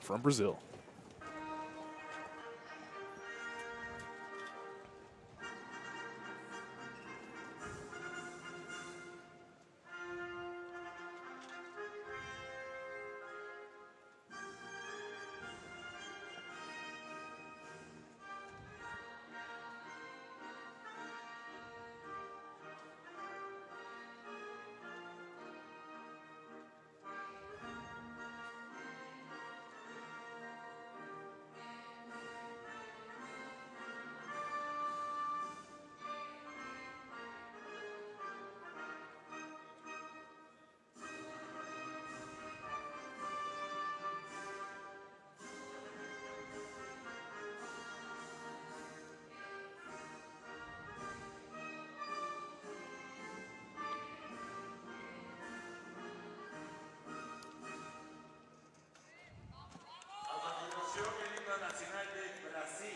from Brazil. Nacional de Brasil.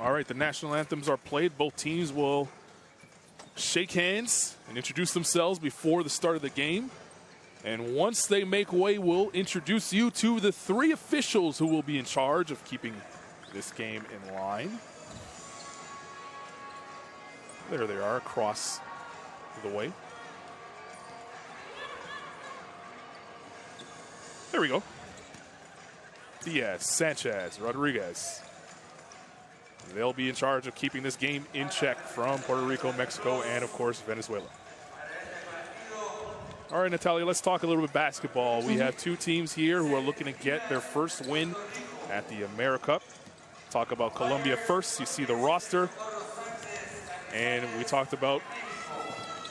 All right, the national anthems are played. Both teams will shake hands and introduce themselves before the start of the game. And once they make way, we'll introduce you to the three officials who will be in charge of keeping this game in line. There they are across the way. There we go. Diaz, Sanchez, Rodriguez. They'll be in charge of keeping this game in check from Puerto Rico, Mexico, and, of course, Venezuela. All right, Natalia, let's talk a little bit basketball. We have two teams here who are looking to get their first win at the AmeriCup. Talk about Colombia first. You see the roster. And we talked about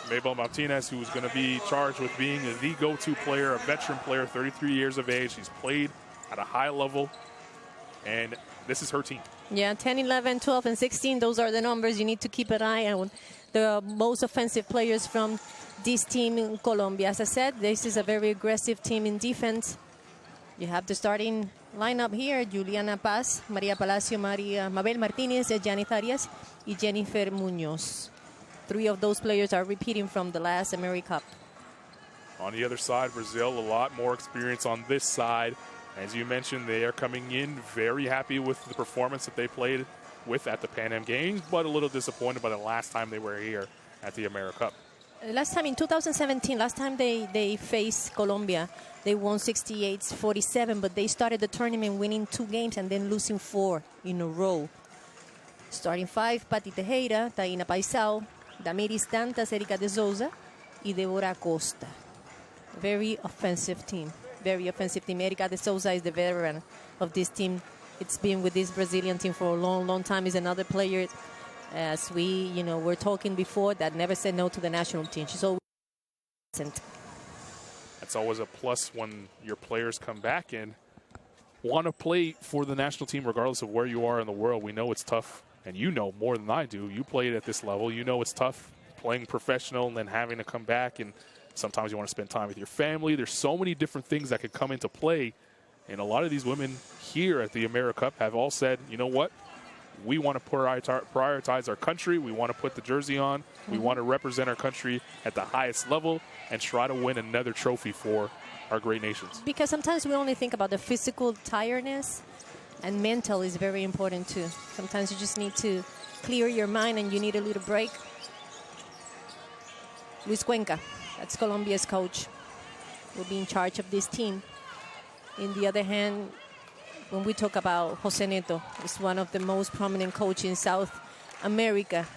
Mabel Martinez, who is going to be charged with being the go-to player, a veteran player, 33 years of age. She's played at a high level, and this is her team. Yeah, 10, 11, 12, and 16, those are the numbers. You need to keep an eye on the most offensive players from this team in Colombia. As I said, this is a very aggressive team in defense. You have the starting lineup here: Juliana Paz, Maria Palacio, Mabel Martinez, Janet Arias, and Jennifer Munoz. Three of those players are repeating from the last AmeriCup. On the other side, Brazil, a lot more experience on this side. As you mentioned, they are coming in very happy with the performance that they played with at the Pan Am Games, but a little disappointed by the last time they were here at the AmeriCup. Last time in 2017, last time they faced Colombia, they won 68-47, but they started the tournament winning 2 games and then losing 4 in a row. Starting 5, Pati Tejera, Taina Paisao, Damiris Dantas, Erika de Souza, y Deborah Costa. Very offensive team. Very offensive team. Erika de Souza is the veteran of this team. It's been with this Brazilian team for a long, long time. Is another player, as we, were talking before, that never said no to the national team. She's always present. That's always a plus when your players come back and want to play for the national team regardless of where you are in the world. We know it's tough, and you know more than I do. You played at this level. You know it's tough playing professional and then having to come back, and sometimes you want to spend time with your family. There's so many different things that could come into play. And a lot of these women here at the AmeriCup have all said, you know what? we want to prioritize our country. We want to put the jersey on. We want to represent our country at the highest level and try to win another trophy for our great nations. Because sometimes we only think about the physical tiredness, and mental is very important too. Sometimes you just need to clear your mind and you need a little break. Luis Cuenca, that's Colombia's coach, will be in charge of this team. In the other hand, when we talk about Jose Neto, he's one of the most prominent coaches in South America.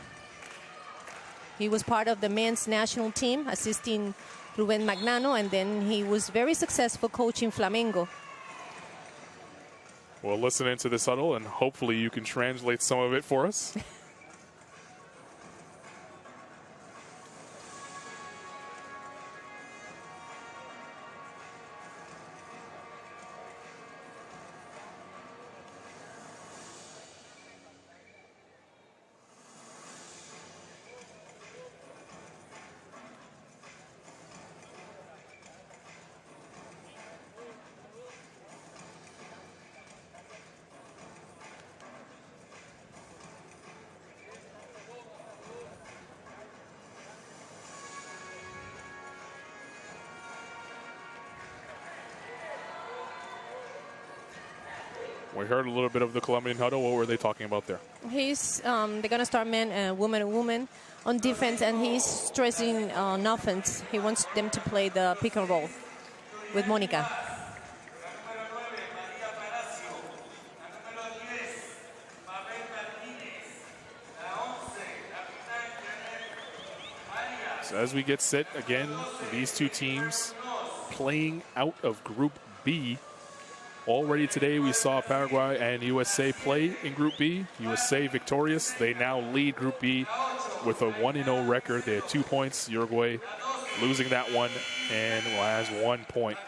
He was part of the men's national team, assisting Ruben Magnano, and then he was very successful coaching Flamengo. We'll listen into this huddle, and hopefully you can translate some of it for us. We heard a little bit of the Colombian huddle. What were they talking about there? They're going to start men, woman, and woman on defense, and he's stressing on offense. He wants them to play the pick and roll with Monica. So as we get set again, these two teams playing out of Group B. Already today we saw Paraguay and USA play in Group B. USA victorious. They now lead Group B with a 1-0 record. They had 2 points. Uruguay losing that one and has 1 point.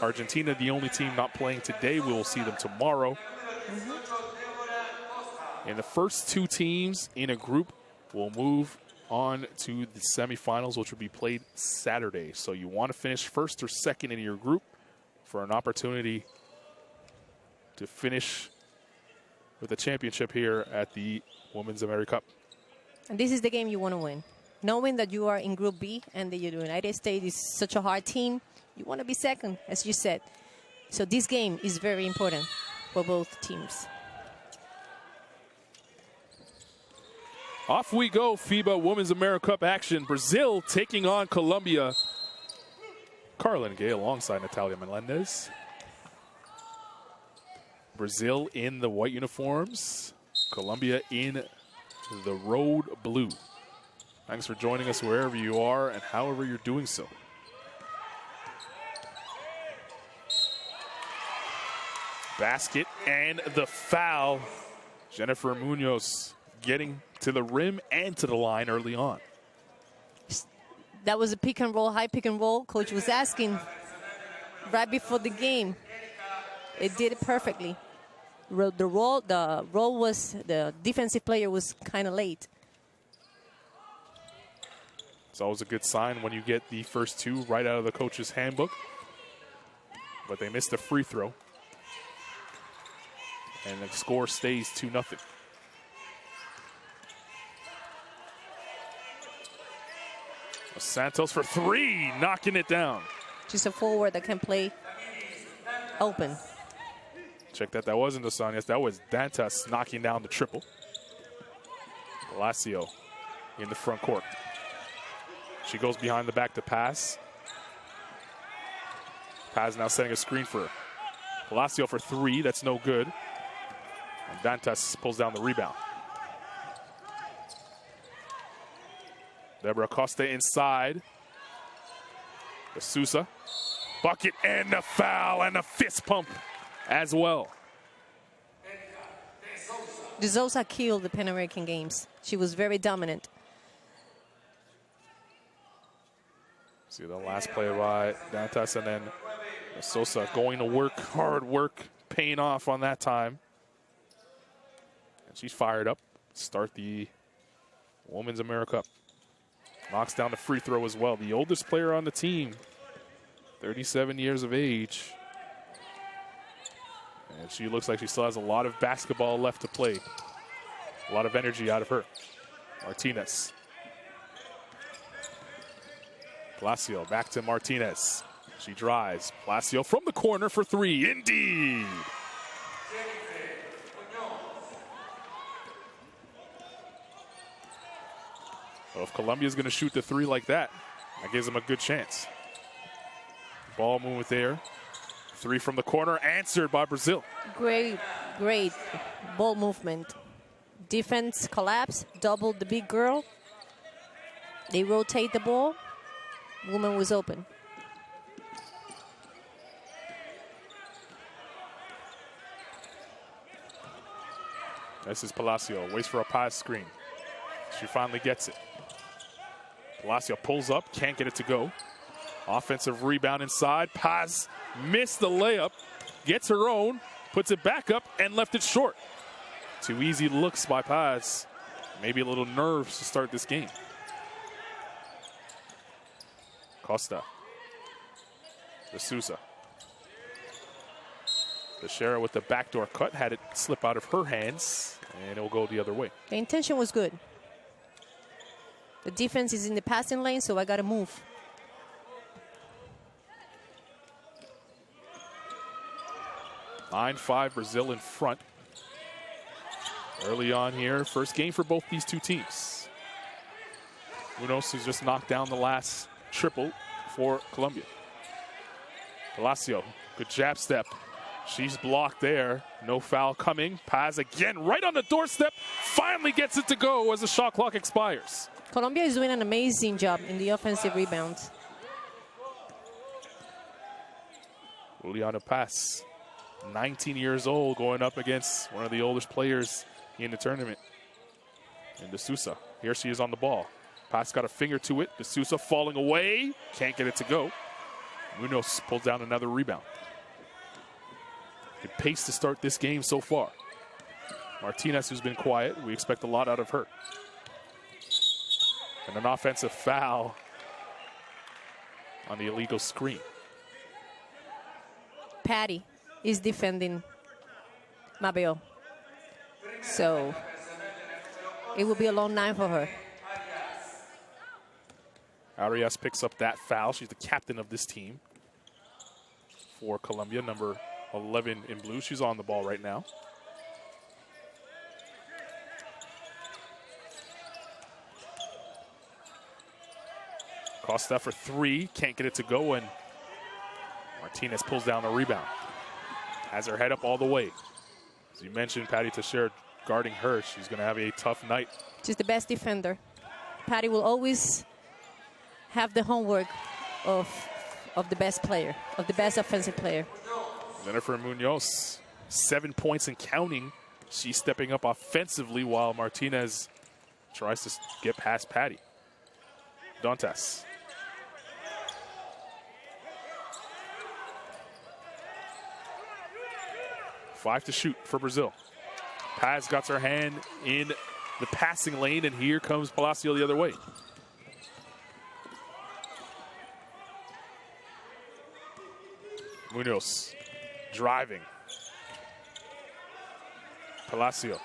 Argentina, the only team not playing today. We will see them tomorrow. And the first two teams in a group will move on to the semifinals, which will be played Saturday. So you want to finish first or second in your group for an opportunity to finish with a championship here at the Women's AmeriCup. And this is the game you want to win. Knowing that you are in Group B and that the United States is such a hard team, you want to be second, as you said. So this game is very important for both teams. Off we go, FIBA Women's AmeriCup action. Brazil taking on Colombia. Carlin Gay alongside Natalia Melendez. Brazil in the white uniforms. Colombia in the road blue. Thanks for joining us wherever you are and however you're doing so. Basket and the foul. Jennifer Munoz getting to the rim and to the line early on. That was a pick and roll, high pick and roll. Coach was asking right before the game. It did it perfectly. The roll was, the defensive player was kind of late. It's always a good sign when you get the first two right out of the coach's handbook. But they missed a free throw. And the score stays 2-0. Santos for three, knocking it down. She's a forward that can play open. Check that. That wasn't the sun. Yes, that was Dantas knocking down the triple. Palacio in the front court. She goes behind the back to pass. Paz now setting a screen for her. Palacio for three. That's no good. And Dantas pulls down the rebound. Deborah Costa inside. The Sousa. Bucket and the foul and a fist pump as well. De Sousa killed the Pan American Games. She was very dominant. See the last play by Dantas, and then Sosa going to work, hard work, paying off on that time. And she's fired up. Start the Women's AmeriCup. Knocks down the free throw as well. The oldest player on the team, 37 years of age. And she looks like she still has a lot of basketball left to play. A lot of energy out of her. Martinez. Palacio back to Martinez. She drives. Palacio from the corner for three. Indeed. Well, if Colombia's going to shoot the three like that, that gives them a good chance. Ball movement there. Three from the corner, answered by Brazil. Great ball movement. Defense collapse, double the big girl. They rotate the ball. Woman was open. This is Palacio, waits for a pass screen. She finally gets it. Palacio pulls up, can't get it to go. Offensive rebound inside. Paz missed the layup, gets her own, puts it back up, and left it short. Two easy looks by Paz. Maybe a little nerves to start this game. Costa. De Sousa. Teixeira with the backdoor cut, had it slip out of her hands, and it will go the other way. The intention was good. The defense is in the passing lane, so I got to move. (9-5) Brazil in front. Early on here, first game for both these two teams. Munoz has just knocked down the last triple for Colombia. Palacio, good jab step. She's blocked there. No foul coming. Paz again right on the doorstep. Finally gets it to go as the shot clock expires. Colombia is doing an amazing job in the offensive rebounds. Juliana Paz, 19 years old, going up against one of the oldest players in the tournament. And De Sousa, here she is on the ball. Paz got a finger to it. De Sousa falling away. Can't get it to go. Munoz pulls down another rebound. Good pace to start this game so far. Martinez, who's been quiet, we expect a lot out of her. And an offensive foul on the illegal screen. Patty is defending Mabeo. So it will be a long night for her. Arias picks up that foul. She's the captain of this team for Colombia, number 11 in blue. She's on the ball right now. Costa for three, can't get it to go, and Martinez pulls down the rebound. Has her head up all the way. As you mentioned, Patty Teixeira guarding her. She's going to have a tough night. She's the best defender. Patty will always have the homework of the best player, of the best offensive player. Jennifer Munoz, 7 points and counting. She's stepping up offensively while Martinez tries to get past Patty. Dantas. Five to shoot for Brazil. Paz got her hand in the passing lane, and here comes Palacio the other way. Munoz driving. Palacio,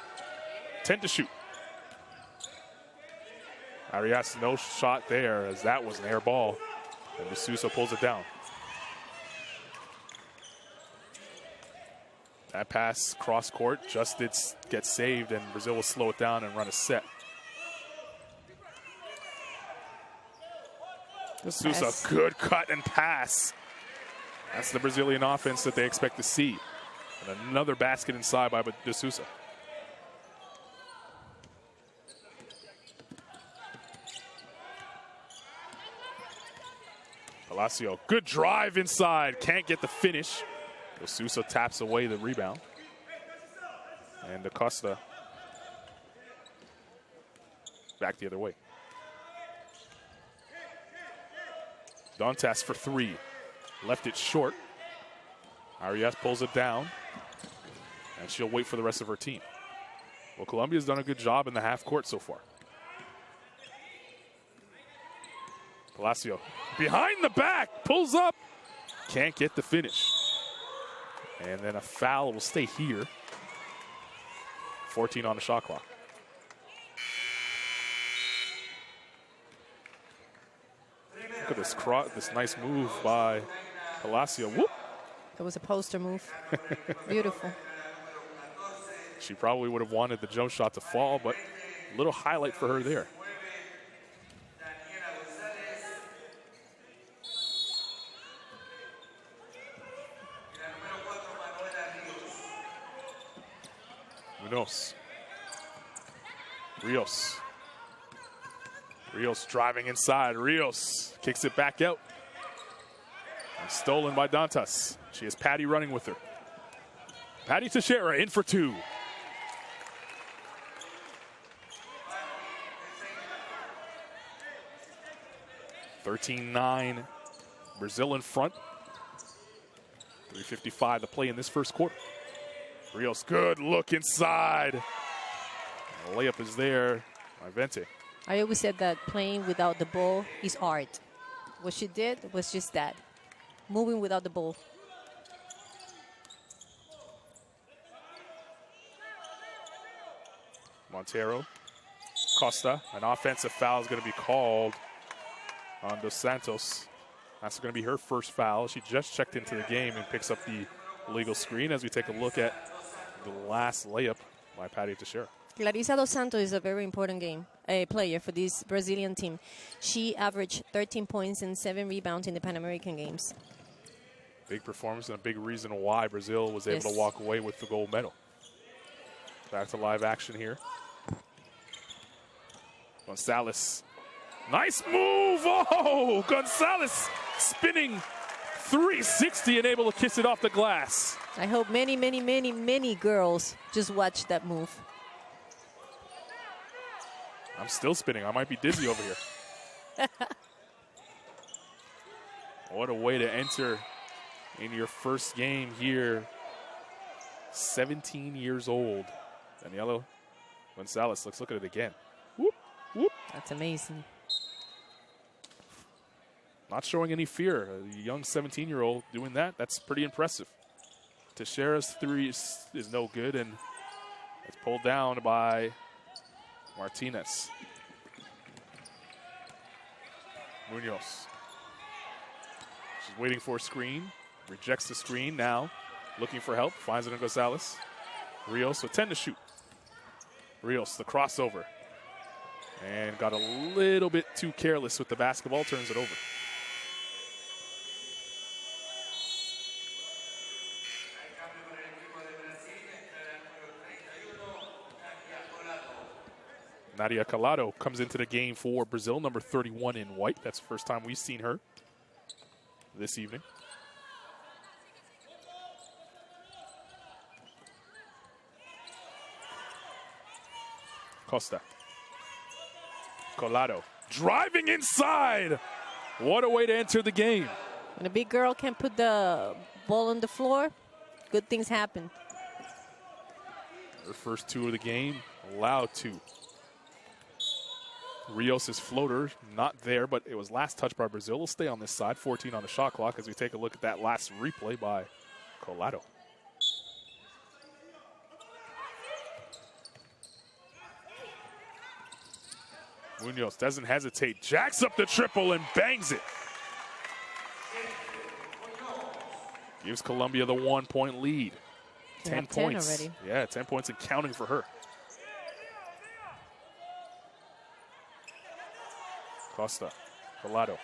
10 to shoot. Arias, no shot there, as that was an air ball. And De Sousa pulls it down. That pass cross court just did get saved, and Brazil will slow it down and run a set. De Sousa, good cut and pass. That's the Brazilian offense that they expect to see. And another basket inside by De Sousa. Palacio, good drive inside. Can't get the finish. De Sousa taps away the rebound. And Acosta back the other way. Dantas for three. Left it short. Arias pulls it down. And she'll wait for the rest of her team. Well, Colombia's done a good job in the half court so far. Palacio behind the back, pulls up. Can't get the finish. And then a foul will stay here. 14 on the shot clock. Look at this this nice move by Palacio. Whoop. It was a poster move. Beautiful. She probably would have wanted the jump shot to fall, but a little highlight for her there. Munoz. Rios. Rios driving inside. Rios kicks it back out. And stolen by Dantas. She has Patty running with her. Patty Teixeira in for two. (13-9). Brazil in front. 3:55 to play in this first quarter. Rios, good look inside. The layup is there by Vente. I always said that playing without the ball is art. What she did was just that, moving without the ball. Montero, Costa, an offensive foul is going to be called on Dos Santos. That's going to be her first foul. She just checked into the game and picks up the legal screen as we take a look at the last layup by Patty Teixeira. Clarissa Dos Santos is a very important player for this Brazilian team. She averaged 13 points and 7 rebounds in the Pan American Games. Big performance and a big reason why Brazil was able to walk away with the gold medal. Back to live action here. Gonzalez. Nice move! Oh, Gonzalez spinning 360 and able to kiss it off the glass. I hope many, many, many, many girls just watch that move. I'm still spinning. I might be dizzy over here. What a way to enter in your first game here. 17 years old. Daniela Gonzalez, let's look at it again. Whoop, whoop. That's amazing. Not showing any fear. A young 17-year-old doing that, that's pretty impressive. Teixeira's three is no good, and it's pulled down by Martinez. Munoz. She's waiting for a screen. Rejects the screen now. Looking for help. Finds it in Gonzalez. Rios with 10 to shoot. Rios, the crossover. And got a little bit too careless with the basketball. Turns it over. Nadia Calado comes into the game for Brazil, number 31 in white. That's the first time we've seen her this evening. Costa. Colado driving inside. What a way to enter the game. When a big girl can put the ball on the floor, good things happen. Her first two of the game, allowed two. Rios' floater, not there, but it was last touched by Brazil. We'll stay on this side, 14 on the shot clock as we take a look at that last replay by Colado. Munoz doesn't hesitate, jacks up the triple and bangs it. Gives Colombia the 1-point lead. 10 points. 10 already. Yeah, 10 points and counting for her. Costa, Colado.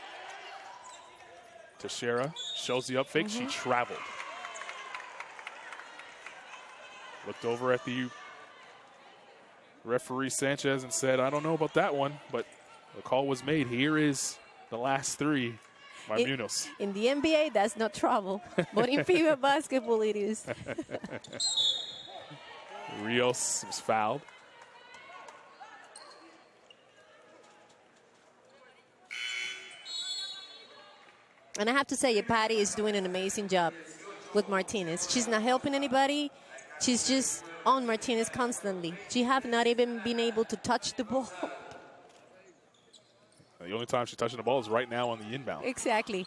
Teixeira shows the up fake. She traveled. Looked over at the referee Sanchez and said, I don't know about that one, but the call was made. Here is the last three by Munoz. In the NBA, that's not trouble. But in FIBA basketball, it is. Rios was fouled. And I have to say, Patty is doing an amazing job with Martinez. She's not helping anybody. She's just on Martinez constantly. She have not even been able to touch the ball. The only time she's touching the ball is right now on the inbound. Exactly.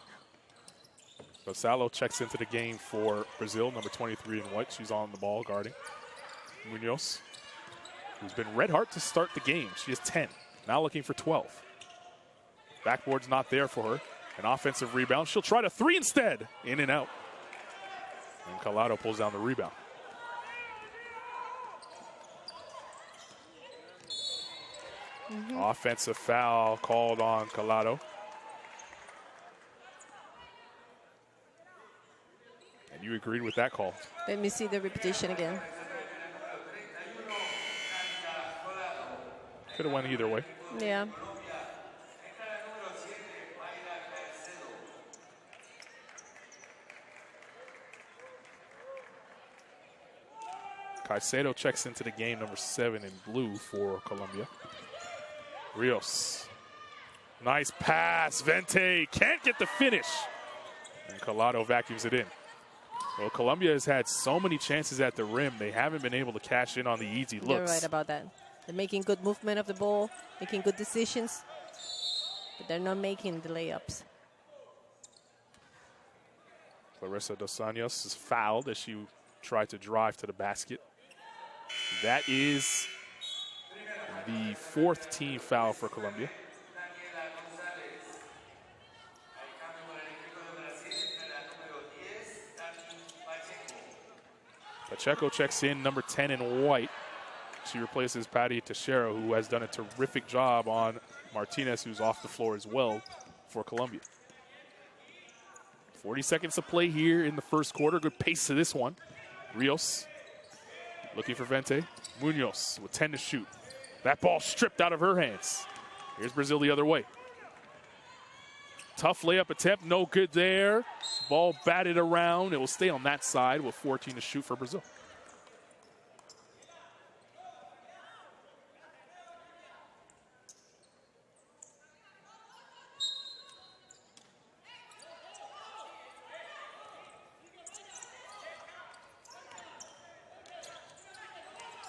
Gonzalo checks into the game for Brazil, number 23 in white. She's on the ball guarding Munoz, who's been red hot to start the game. She has 10, now looking for 12. Backboard's not there for her. An offensive rebound. She'll try to three instead. In and out. And Collado pulls down the rebound. Offensive foul called on Collado. And you agreed with that call. Let me see the repetition again. Could have went either way. Yeah. Caicedo checks into the game, number 7 in blue for Colombia. Rios. Nice pass. Vente can't get the finish. And Collado vacuums it in. Well, Colombia has had so many chances at the rim. They haven't been able to cash in on the easy looks. You're right about that. They're making good movement of the ball, making good decisions, but they're not making the layups. Clarissa Dos Anjos is fouled as she tried to drive to the basket. That is the 4th team foul for Colombia. Pacheco checks in, number 10 in white. She replaces Patty Teixeira, who has done a terrific job on Martinez, who's off the floor as well for Colombia. 40 seconds to play here in the first quarter. Good pace to this one. Rios looking for Vente. Munoz with 10 to shoot. That ball stripped out of her hands. Here's Brazil the other way. Tough layup attempt, no good there. Ball batted around. It will stay on that side with 14 to shoot for Brazil.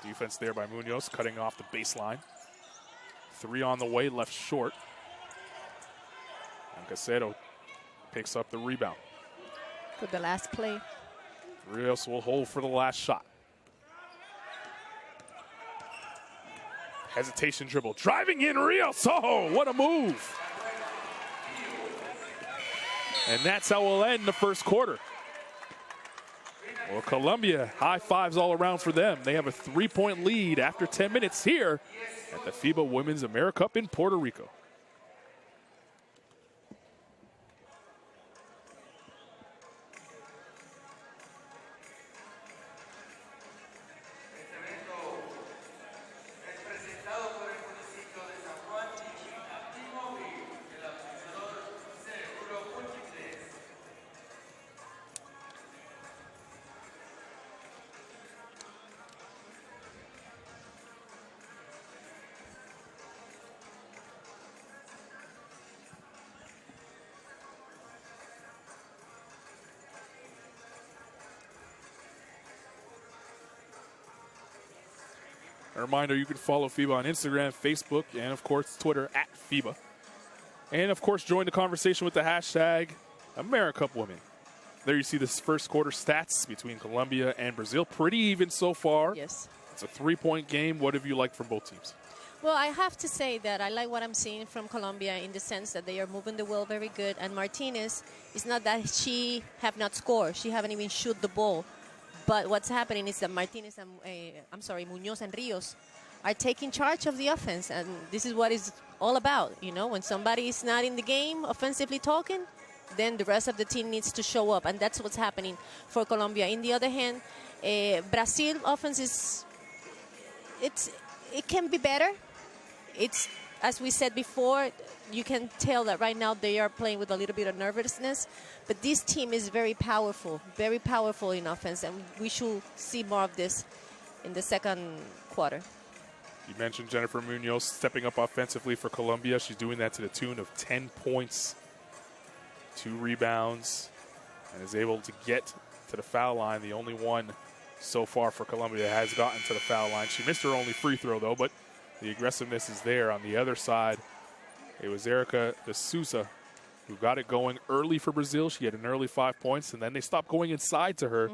Defense there by Munoz, cutting off the baseline. 3 on the way, left short. And Caicedo picks up the rebound. Good, the last play. Rios will hold for the last shot. Hesitation dribble. Driving in Rios. Oh, what a move. And that's how we'll end the first quarter. Well, Colombia, high fives all around for them. They have a 3-point lead after 10 minutes here at the FIBA Women's AmeriCup in Puerto Rico. A reminder, you can follow FIBA on Instagram, Facebook, and of course Twitter at FIBA. And of course join the conversation with the hashtag AmeriCup Women. There you see this first quarter stats between Colombia and Brazil. Pretty even so far. Yes. It's a 3-point game. What have you liked from both teams? Well, I have to say that I like what I'm seeing from Colombia in the sense that they are moving the ball very good. And Martinez, it's not that she have not scored. She haven't even shoot the ball. But what's happening is that Martinez and, Munoz and Rios are taking charge of the offense. And this is what it's all about. You know, when somebody is not in the game offensively talking, then the rest of the team needs to show up. And that's what's happening for Colombia. In the other hand, Brazil offense it can be better. It's, as we said before, you can tell that right now they are playing with a little bit of nervousness. But this team is very powerful in offense, and we should see more of this in the second quarter. You mentioned Jennifer Munoz stepping up offensively for Colombia. She's doing that to the tune of 10 points, 2 rebounds, and is able to get to the foul line. The only one so far for Colombia has gotten to the foul line. She missed her only free throw, though, but the aggressiveness is there. On the other side, it was Erica de Souza who got it going early for Brazil. She had an early 5 points, and then they stopped going inside to her.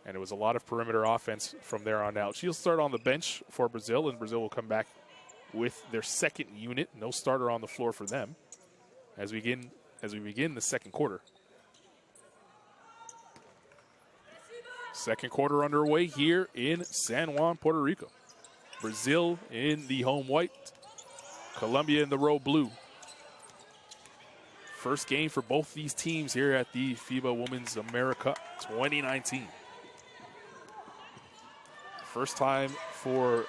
And it was a lot of perimeter offense from there on out. She'll start on the bench for Brazil, and Brazil will come back with their second unit. No starter on the floor for them as we as we begin the second quarter. Second quarter underway here in San Juan, Puerto Rico. Brazil in the home white, Colombia in the row blue. First game for both these teams here at the FIBA Women's AmeriCup 2019. First time for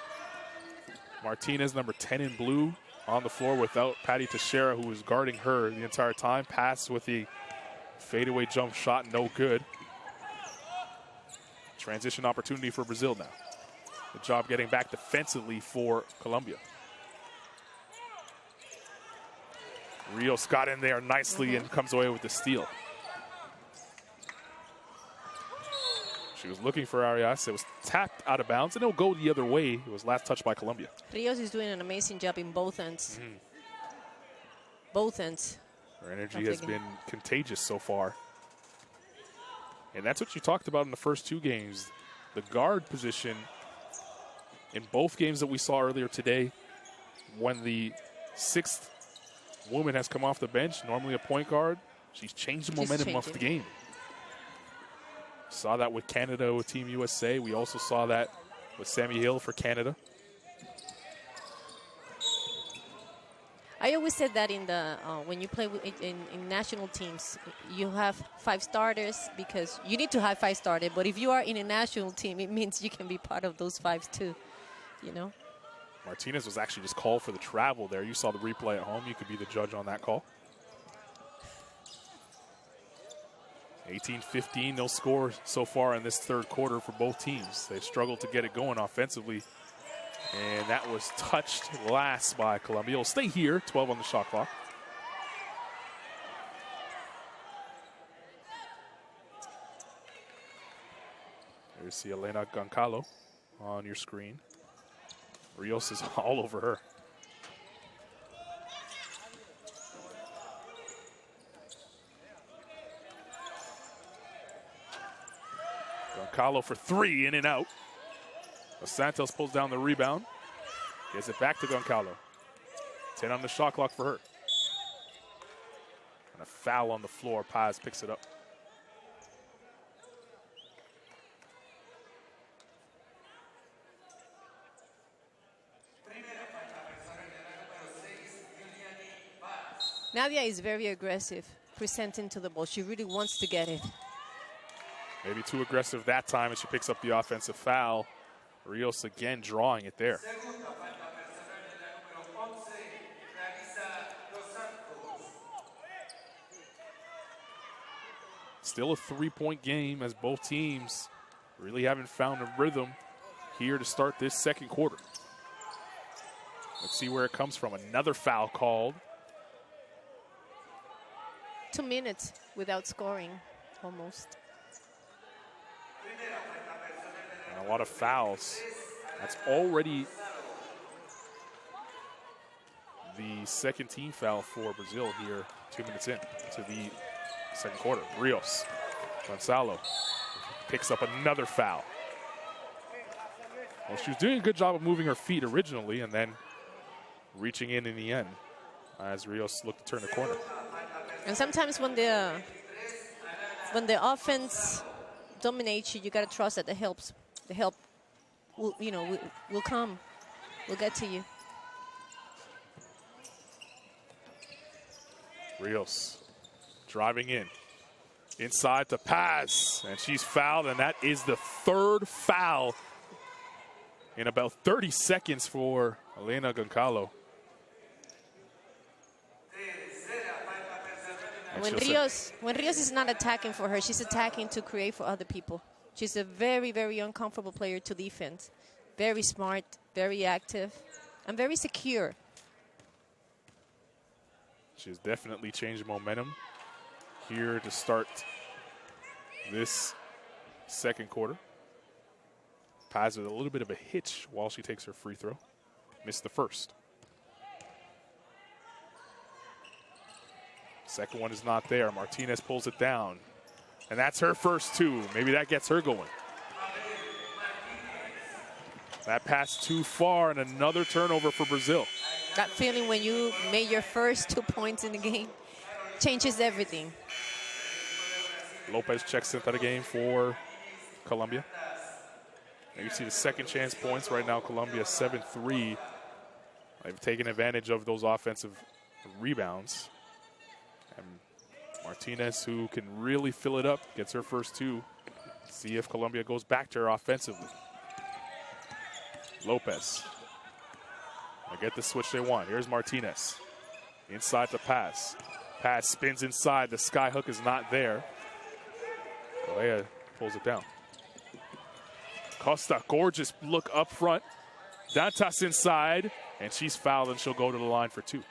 Martinez, number 10 in blue, on the floor without Patty Teixeira, who was guarding her the entire time. Pass with the fadeaway jump shot, no good. Transition opportunity for Brazil now. Good job getting back defensively for Colombia. Rios got in there nicely and comes away with the steal. She was looking for Arias. It was tapped out of bounds, and it'll go the other way. It was last touched by Colombia. Rios is doing an amazing job in both ends. Both ends. Her energy has been contagious so far. And that's what you talked about in the first two games. The guard position in both games that we saw earlier today, when the sixth woman has come off the bench, normally a point guard, she's changed the momentum of the game. Saw that with Canada, with Team USA. We also saw that with Sammy Hill for Canada. I always said that in the when you play in national teams, you have 5 starters because you need to have 5 starters. But if you are in a national team, it means you can be part of those 5s too, you know? Martinez was actually just called for the travel there. You saw the replay at home. You could be the judge on that call. 18-15, no score so far in this third quarter for both teams. They've struggled to get it going offensively. And that was touched last by Colombia. It'll stay here, 12 on the shot clock. There's the Elena Goncalo on your screen. Rios is all over her. Goncalo for 3, in and out. Santos pulls down the rebound. Gives it back to Goncalo. 10 on the shot clock for her. And a foul on the floor. Paz picks it up. Nadia is very aggressive, presenting to the ball. She really wants to get it. Maybe too aggressive that time as she picks up the offensive foul. Rios again drawing it there. Still a 3-point game as both teams really haven't found a rhythm here to start this second quarter. Let's see where it comes from. Another foul called. 2 minutes without scoring, almost. And a lot of fouls. That's already the second team foul for Brazil here, 2 minutes in to the second quarter. Rios, Gonzalo picks up another foul. Well, she was doing a good job of moving her feet originally and then reaching in the end as Rios looked to turn the corner. And sometimes when the offense dominates you, you got to trust that the help will, will come, will get to you. Rios driving in, inside to Paz, and she's fouled, and that is the third foul in about 30 seconds for Elena Goncalo. When Rios is not attacking for her, she's attacking to create for other people. She's a very, very uncomfortable player to defend. Very smart, very active, and very secure. She's definitely changed momentum here to start this second quarter. Paz with a little bit of a hitch while she takes her free throw. Missed the first. Second one is not there. Martinez pulls it down. And that's her first two. Maybe that gets her going. That pass too far, and another turnover for Brazil. That feeling when you made your first 2 points in the game. changes everything. Lopez checks into the game for Colombia. And you see the second chance points right now. Colombia 7-3. They've taken advantage of those offensive rebounds. And Martinez, who can really fill it up, gets her first two. See if Colombia goes back to her offensively. Lopez. They get the switch they want. Here's Martinez. Inside the pass. Pass spins inside. The sky hook is not there. Correa pulls it down. Costa, gorgeous look up front. Dantas inside, and she's fouled, and she'll go to the line for two.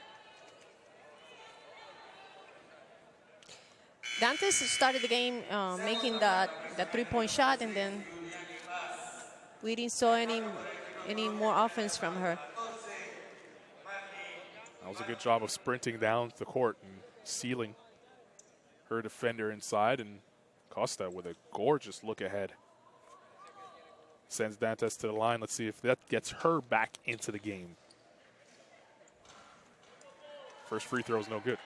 Dantas started the game making that three-point shot, and then we didn't saw any more offense from her. That was a good job of sprinting down the court and sealing her defender inside, and Costa with a gorgeous look ahead. Sends Dantas to the line. Let's see if that gets her back into the game. First free throw is no good.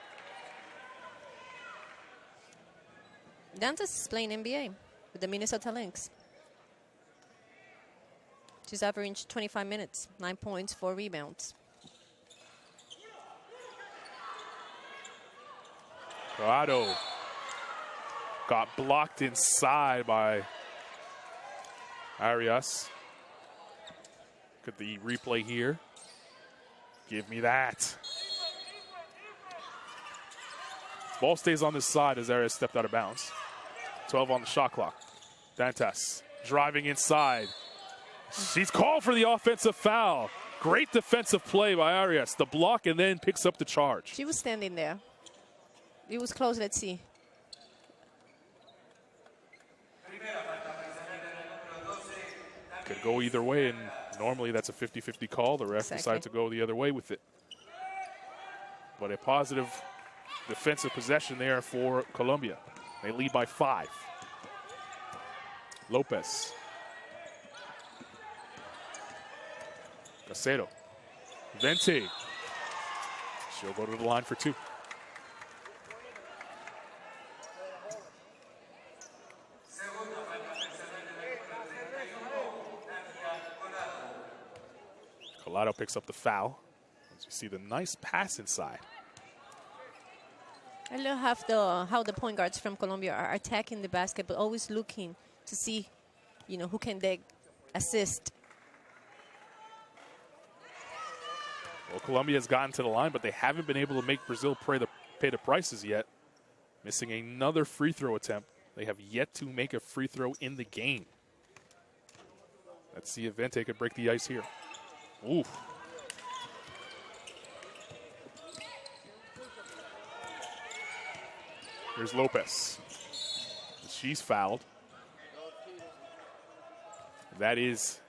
Dantas is playing NBA with the Minnesota Lynx. She's averaged 25 minutes, 9 points, 4 rebounds. Corrado got blocked inside by Arias. Look at the replay here. Give me that. Ball stays on this side as Arias stepped out of bounds. 12 on the shot clock. Dantas driving inside. She's called for the offensive foul. Great defensive play by Arias. The block and then picks up the charge. She was standing there. It was close. Let's see. Could go either way, and normally that's a 50-50 call. The ref decided to go the other way with it. But a positive defensive possession there for Colombia. They lead by 5. Lopez. Casero. Vente. She'll go to the line for 2. Collado picks up the foul. As you see the nice pass inside. I love how the point guards from Colombia are attacking the basket, but always looking to see, who can they assist. Well, Colombia has gotten to the line, but they haven't been able to make Brazil pay the prices yet. Missing another free throw attempt. They have yet to make a free throw in the game. Let's see if Vente could break the ice here. Ooh. Here's Lopez. She's fouled. That is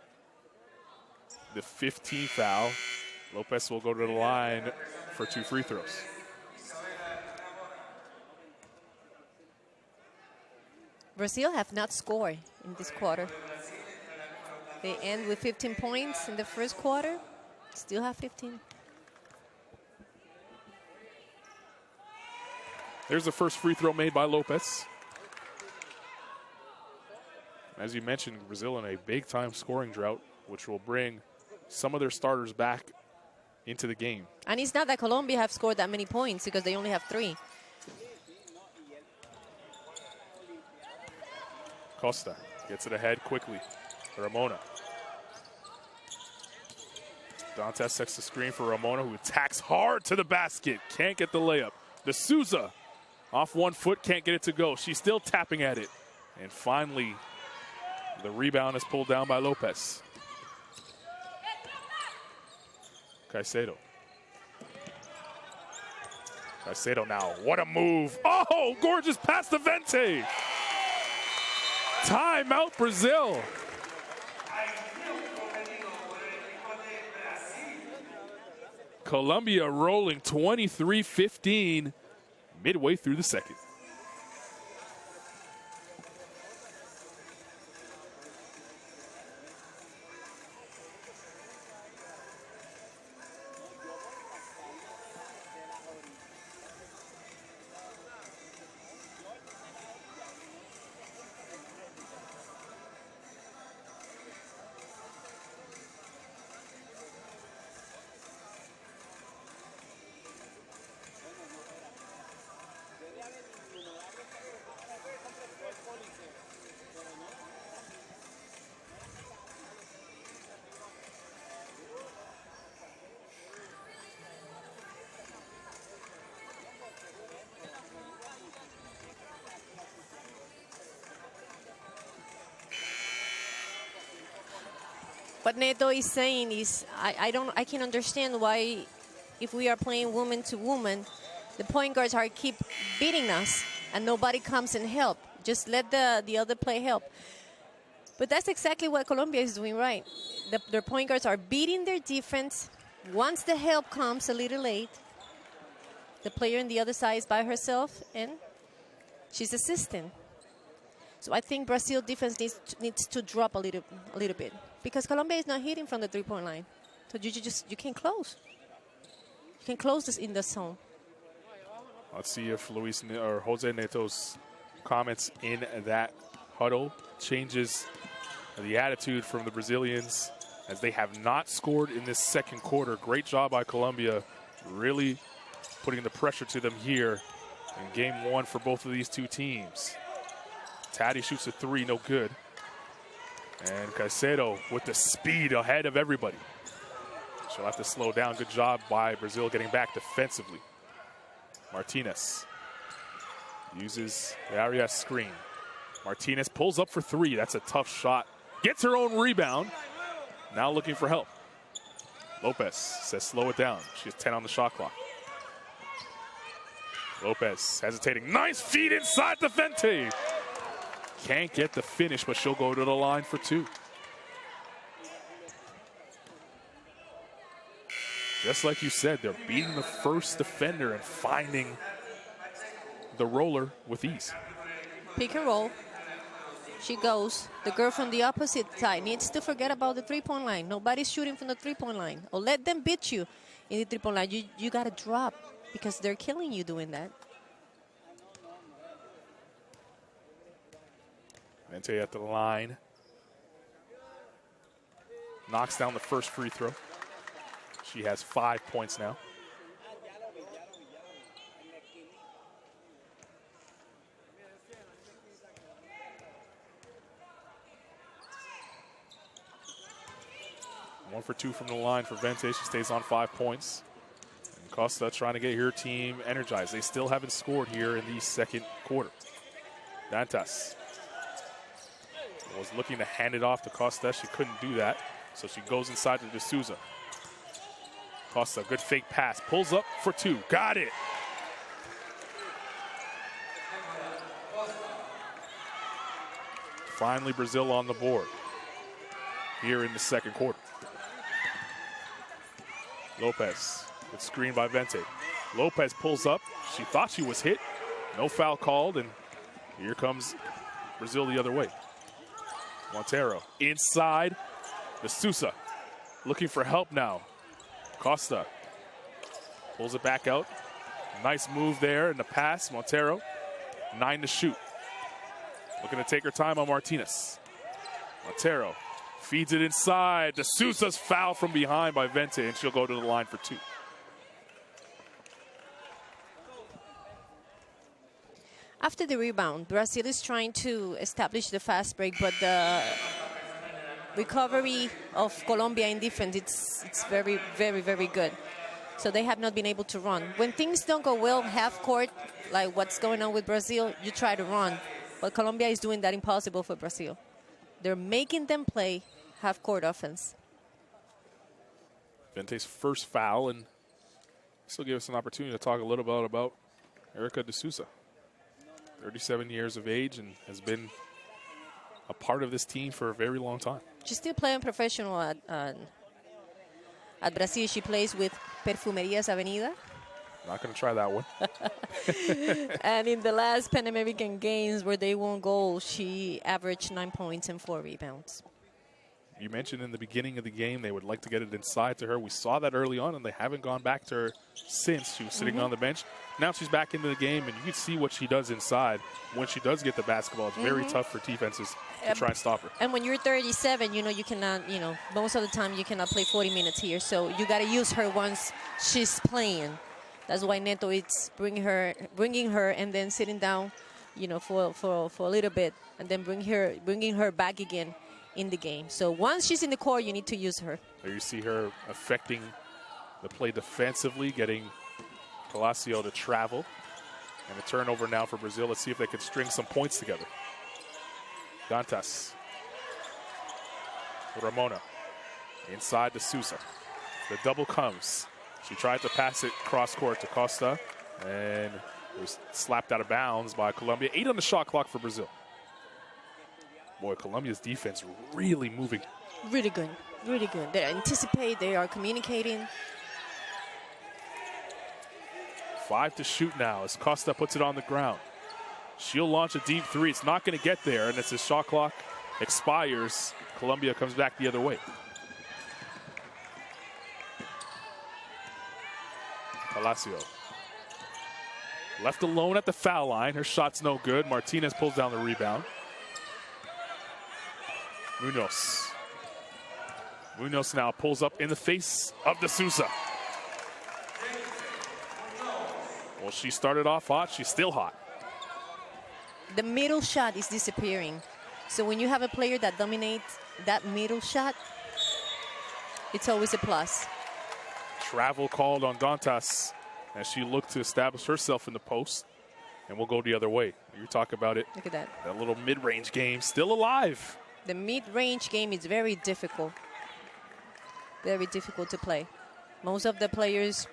the 15th foul. Lopez will go to the line for 2 free throws. Brazil have not scored in this quarter. They end with 15 points in the first quarter. Still have 15. There's the first free throw made by Lopez. As you mentioned, Brazil in a big-time scoring drought, which will bring some of their starters back into the game. And it's not that Colombia have scored that many points because they only have 3. Costa gets it ahead quickly. Ramona. Dantas sets the screen for Ramona, who attacks hard to the basket. Can't get the layup. De Souza off 1 foot, can't get it to go. She's still tapping at it. And finally, the rebound is pulled down by Lopez. Caicedo. Caicedo now. What a move. Oh, gorgeous pass to Vente. Timeout, Brazil. Colombia rolling 23-15 midway through the second. what Neto is saying is, I can understand why, if we are playing woman to woman, the point guards are keep beating us and nobody comes and help. Just let the other play help. But that's exactly what Colombia is doing right. Their point guards are beating their defense. Once the help comes a little late, the player on the other side is by herself and she's assisting. So I think Brazil defense needs to drop a little bit, because Colombia is not hitting from the three-point line. So you can't close. You can close this in the zone. Let's see if Jose Neto's comments in that huddle changes the attitude from the Brazilians, as they have not scored in this second quarter. Great job by Colombia, really putting the pressure to them here in game one for both of these two teams. Taddy shoots a three, no good. And Caicedo with the speed ahead of everybody. She'll have to slow down. Good job by Brazil getting back defensively. Martinez uses the Arias screen. Martinez pulls up for three. That's a tough shot. Gets her own rebound. Now looking for help. Lopez says slow it down. She has 10 on the shot clock. Lopez hesitating. Nice feed inside the Vente. Can't get the finish, but she'll go to the line for two. Just like you said, they're beating the first defender and finding the roller with ease. Pick and roll. She goes. The girl from the opposite side needs to forget about the three-point line. Nobody's shooting from the three-point line. Or let them beat you in the three-point line. You got to drop, because they're killing you doing that. Vente at the line. Knocks down the first free throw. She has 5 points now. One for two from the line for Vente. She stays on 5 points. And Costa trying to get her team energized. They still haven't scored here in the second quarter. Dantas was looking to hand it off to Costa. She couldn't do that, so she goes inside to D'Souza. Costa, good fake pass. Pulls up for two. Got it. Finally, Brazil on the board here in the second quarter. Lopez, good screen by Vente. Lopez pulls up. She thought she was hit. No foul called, and here comes Brazil the other way. Montero inside. D'Souza looking for help now. Costa pulls it back out. Nice move there in the pass. Montero, 9 to shoot. Looking to take her time on Martinez. Montero feeds it inside. D'Souza's foul from behind by Vente, and she'll go to the line for two. After the rebound, Brazil is trying to establish the fast break, but the recovery of Colombia in defense, it's very, very, very good. So they have not been able to run. When things don't go well, half court, like what's going on with Brazil, you try to run. But Colombia is doing that impossible for Brazil. They're making them play half court offense. Vente's first foul, and this will give us an opportunity to talk a little bit about Erica D'Souza. 37 years of age and has been a part of this team for a very long time. She's still playing professional at Brazil. She plays with Perfumerias Avenida. Not going to try that one. And in the last Pan American Games where they won gold, she averaged 9 points and 4 rebounds. You mentioned in the beginning of the game they would like to get it inside to her. We saw that early on, and they haven't gone back to her since. She was sitting on the bench. Now she's back into the game, and you can see what she does inside. When she does get the basketball, it's very tough for defenses to try and stop her. And when you're 37, you cannot, most of the time you cannot play 40 minutes here. So you got to use her once she's playing. That's why Neto is bringing her and then sitting down, for a little bit, and then bringing her back again in the game. So once she's in the court, you need to use her. There you see her affecting the play defensively, getting Palacio to travel. And a turnover now for Brazil. Let's see if they can string some points together. Dantas. Ramona. Inside to Sousa. The double comes. She tried to pass it cross court to Costa, and it was slapped out of bounds by Colombia. 8 on the shot clock for Brazil. Boy, Colombia's defense really moving. Really good, really good. They anticipate, they are communicating. 5 to shoot now as Costa puts it on the ground. She'll launch a deep three. It's not going to get there, and as the shot clock expires, Colombia comes back the other way. Palacio. Left alone at the foul line. Her shot's no good. Martinez pulls down the rebound. Munoz. Munoz now pulls up in the face of De Sousa. Well, she started off hot. She's still hot. The middle shot is disappearing. So when you have a player that dominates that middle shot, it's always a plus. Travel called on Dantas as she looked to establish herself in the post. And we'll go the other way. You talk about it. Look at that. That little mid-range game still alive. The mid-range game is very difficult. Very difficult to play. Most of the players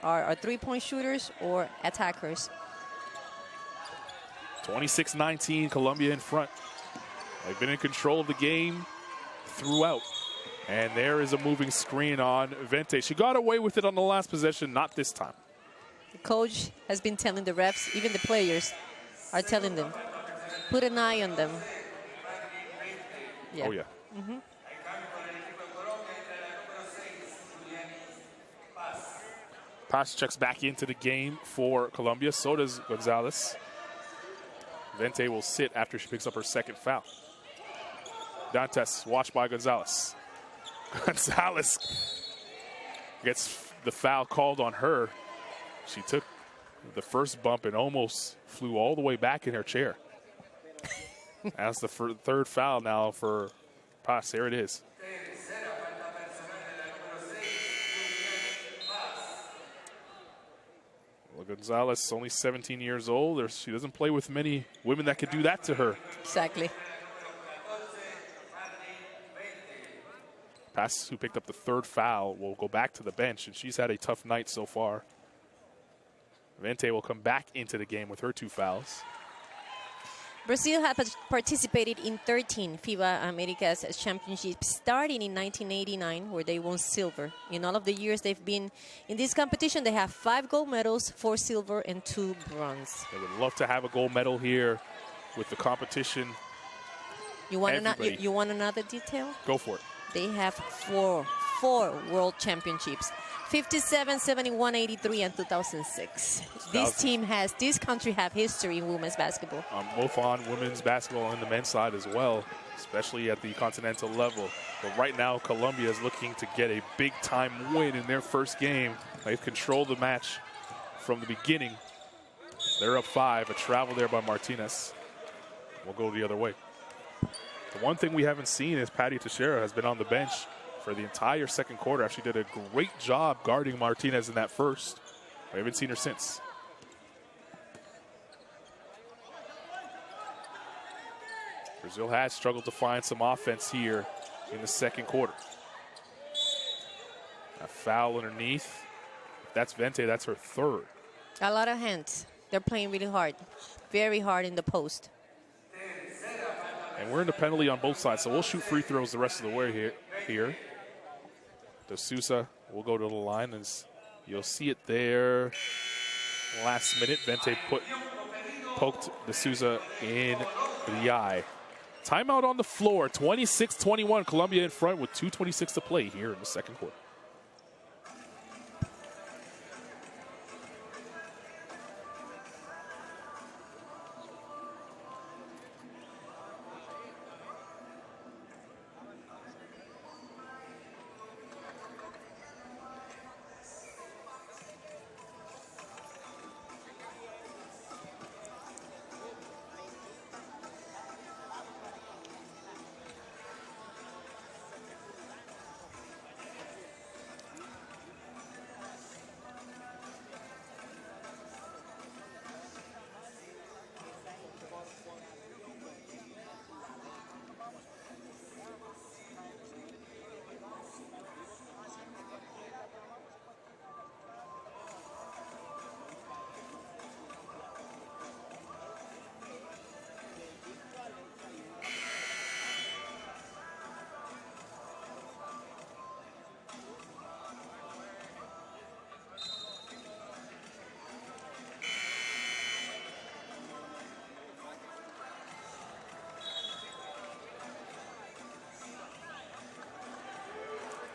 are three-point shooters or attackers. 26-19, Colombia in front. They've been in control of the game throughout. And there is a moving screen on Vente. She got away with it on the last possession, not this time. The coach has been telling the refs, even the players are telling them, put an eye on them. Yeah. Oh, yeah. Mm-hmm. Pass checks back into the game for Colombia. So does Gonzalez. Vente will sit after she picks up her second foul. Dantas watched by Gonzalez. Gonzalez gets the foul called on her. She took the first bump and almost flew all the way back in her chair. That's the third foul now for Paz. There it is. Well, Gonzalez, only 17 years old. She doesn't play with many women that could do that to her. Exactly. Paz, who picked up the third foul, will go back to the bench, and she's had a tough night so far. Vente will come back into the game with her 2 fouls. Brazil has participated in 13 FIBA AmeriCas championships starting in 1989, where they won silver. In all of the years they've been in this competition, they have 5 gold medals, 4 silver, and 2 bronze. They would love to have a gold medal here with the competition. You want another detail? Go for it. They have four world championships. 57, 71, 83, and 2006. This country have history in women's basketball. Both on women's basketball and the men's side as well, especially at the continental level. But right now, Colombia is looking to get a big-time win in their first game. They've controlled the match from the beginning. They're up 5, a travel there by Martinez. We'll go the other way. The one thing we haven't seen is Patty Teixeira has been on the bench for the entire second quarter. Actually did a great job guarding Martinez in that first. We haven't seen her since. Brazil has struggled to find some offense here in the second quarter. A foul underneath. That's Vente, that's her third. A lot of hands. They're playing really hard. Very hard in the post. And we're in the penalty on both sides, so we'll shoot free throws the rest of the way here. De Sousa will go to the line, and you'll see it there. Last minute, Vente poked De Sousa in the eye. Timeout on the floor, 26-21. Colombia in front with 2:26 to play here in the second quarter.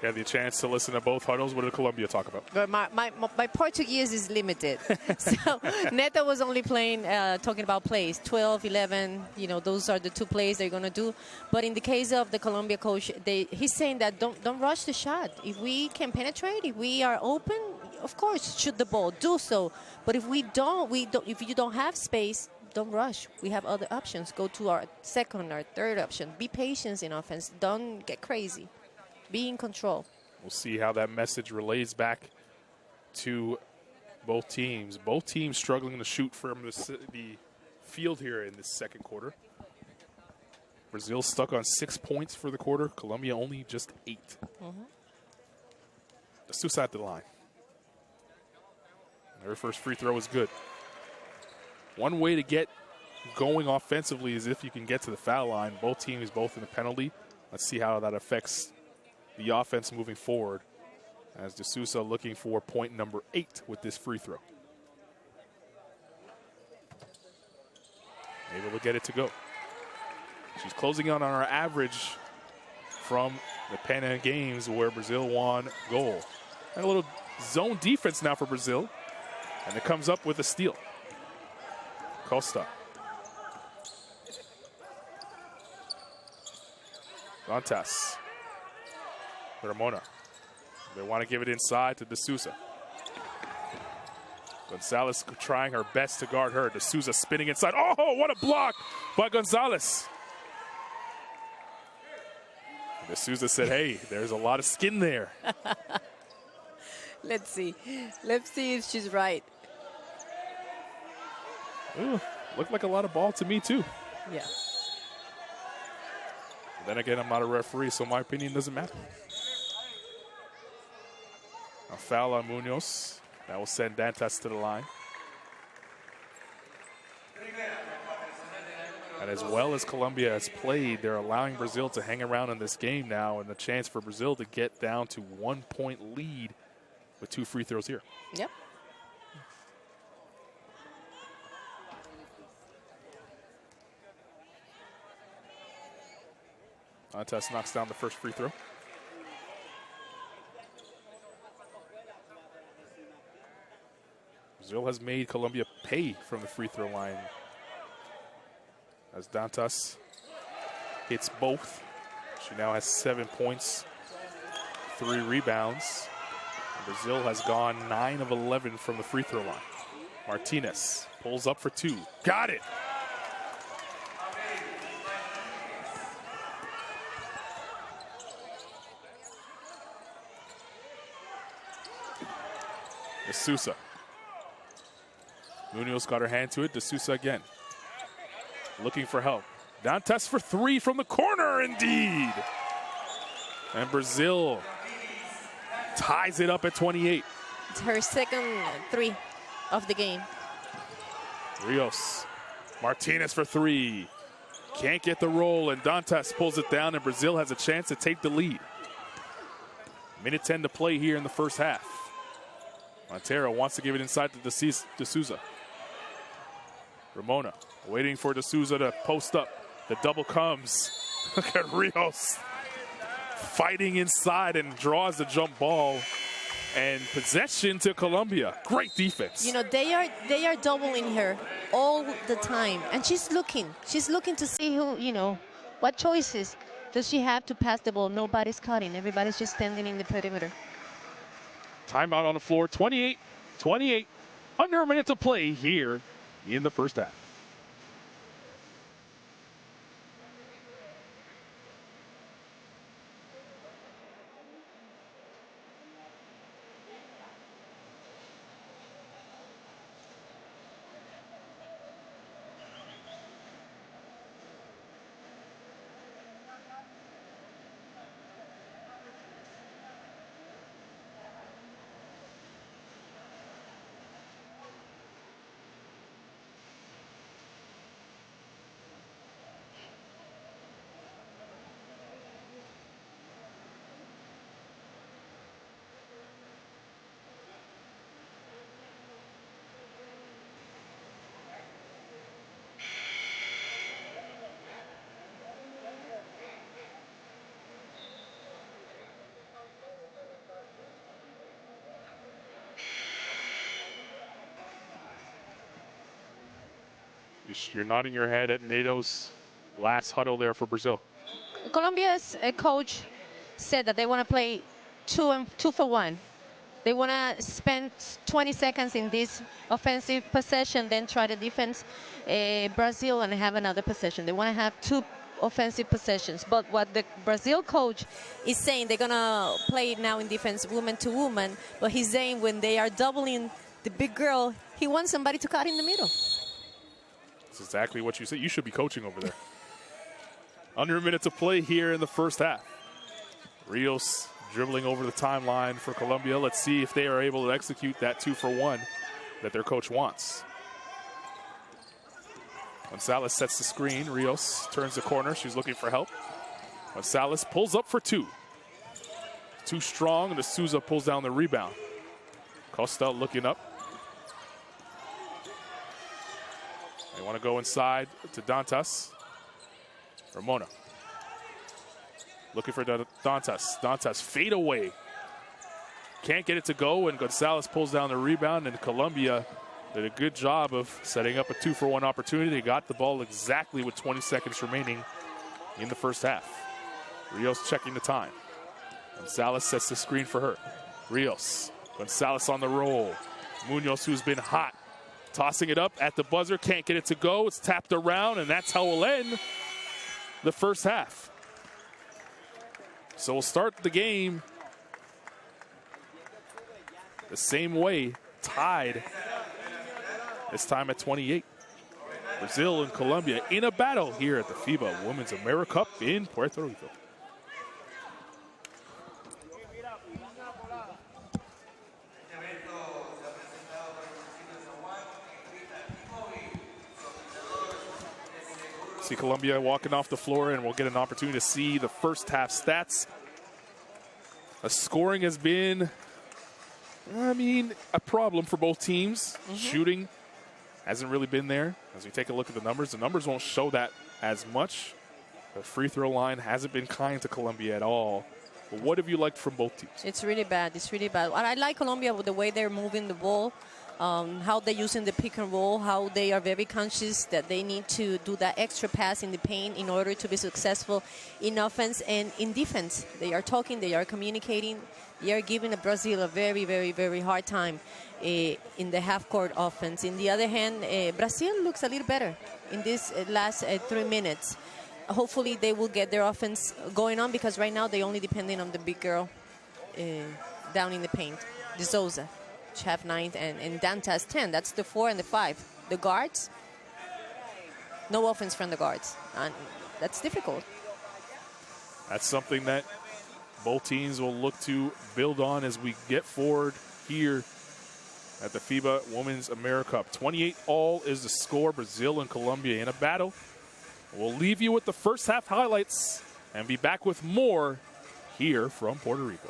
You had the chance to listen to both huddles. What did Colombia talk about? But my Portuguese is limited. So Neto was only playing, talking about plays, 12, 11, those are the 2 plays they're going to do. But in the case of the Colombia coach, he's saying that don't rush the shot. If we can penetrate, if we are open, of course, shoot the ball, do so. But if if you don't have space, don't rush. We have other options. Go to our second or third option. Be patient in offense. Don't get crazy. Be in control. We'll see how that message relays back to both teams. Both teams struggling to shoot from the field here in this second quarter. Brazil stuck on 6 points for the quarter. Colombia only just 8. De Sousa at the line. Their first free throw is good. One way to get going offensively is if you can get to the foul line. Both teams both in the penalty. Let's see how that affects the offense moving forward, as De Sousa looking for point number 8 with this free throw. Able to get it to go. She's closing in on our average from the Pan Games where Brazil won gold. And a little zone defense now for Brazil. And it comes up with a steal. Costa. Dantas. Ramona. They want to give it inside to De Sousa. Gonzalez trying her best to guard her. De Sousa spinning inside. Oh, what a block by Gonzalez. De Sousa said, hey, there's a lot of skin there. Let's see. Let's see if she's right. Ooh, looked like a lot of ball to me, too. Yeah. Then again, I'm not a referee, so my opinion doesn't matter. A foul on Munoz. That will send Dantas to the line. And as well as Colombia has played, they're allowing Brazil to hang around in this game now, and the chance for Brazil to get down to 1 point lead with 2 free throws here. Yep. Dantas knocks down the first free throw. Brazil has made Colombia pay from the free throw line, as Dantas hits both. She now has 7 points, 3 rebounds. And Brazil has gone 9 of 11 from the free throw line. Martinez pulls up for 2. Got it. De Sousa. Munoz got her hand to it. De Sousa again. Looking for help. Dantas for 3 from the corner, indeed. And Brazil ties it up at 28. It's her second 3 of the game. Rios. Martinez for 3. Can't get the roll, and Dantas pulls it down, and Brazil has a chance to take the lead. Minute 10 to play here in the first half. Montero wants to give it inside to De Sousa. Ramona waiting for De Sousa to post up. The double comes. Look at Rios fighting inside and draws the jump ball. And possession to Colombia. Great defense. They are doubling her all the time. And she's looking. She's looking to see who, what choices does she have to pass the ball. Nobody's cutting. Everybody's just standing in the perimeter. Timeout on the floor, 28. Under a minute to play here in the first half. You're nodding your head at NATO's last huddle there for Brazil. Colombia's coach said that they want to play two for one. They want to spend 20 seconds in this offensive possession, then try the defense Brazil and have another possession. They want to have two offensive possessions. But what the Brazil coach is saying, they're going to play now in defense woman to woman. But he's saying when they are doubling the big girl, he wants somebody to cut in the middle. That's exactly what you said. You should be coaching over there. Under a minute to play here in the first half. Rios dribbling over the timeline for Colombia. Let's see if they are able to execute that 2-for-1 that their coach wants. Gonzalez sets the screen. Rios turns the corner. She's looking for help. Gonzalez pulls up for two. Too strong, and D'Souza pulls down the rebound. Costa looking up. They want to go inside to Dantas. Ramona. Looking for Dantas. Dantas fade away. Can't get it to go, and Gonzalez pulls down the rebound, and Colombia did a good job of setting up a 2-for-1 opportunity. They got the ball exactly with 20 seconds remaining in the first half. Rios checking the time. Gonzalez sets the screen for her. Rios. Gonzalez on the roll. Munoz, who's been hot, tossing it up at the buzzer. Can't get it to go. It's tapped around, and that's how we'll end the first half. So we'll start the game the same way, tied, this time at 28. Brazil and Colombia in a battle here at the FIBA Women's AmeriCup in Puerto Rico. See Colombia walking off the floor, and we'll get an opportunity to see the first half stats. Scoring has been, a problem for both teams. Shooting hasn't really been there. As we take a look at the numbers won't show that as much. The free throw line hasn't been kind to Colombia at all. But what have you liked from both teams? It's really bad. It's really bad. And I like Colombia with the way they're moving the ball. How they're using the pick and roll, how they are very conscious that they need to do that extra pass in the paint in order to be successful in offense and in defense. They are talking, they are communicating, they are giving Brazil a very, very, very hard time in the half-court offense. In the other hand, Brazil looks a little better in this last 3 minutes. Hopefully they will get their offense going on, because right now they're only depending on the big girl down in the paint, D'Souza. Have 9 and Dantas 10. That's the 4 and the 5. The guards, no offense from the guards. And that's difficult. That's something that both teams will look to build on as we get forward here at the FIBA Women's AmeriCup. 28-all is the score. Brazil and Colombia in a battle. We'll leave you with the first half highlights and be back with more here from Puerto Rico.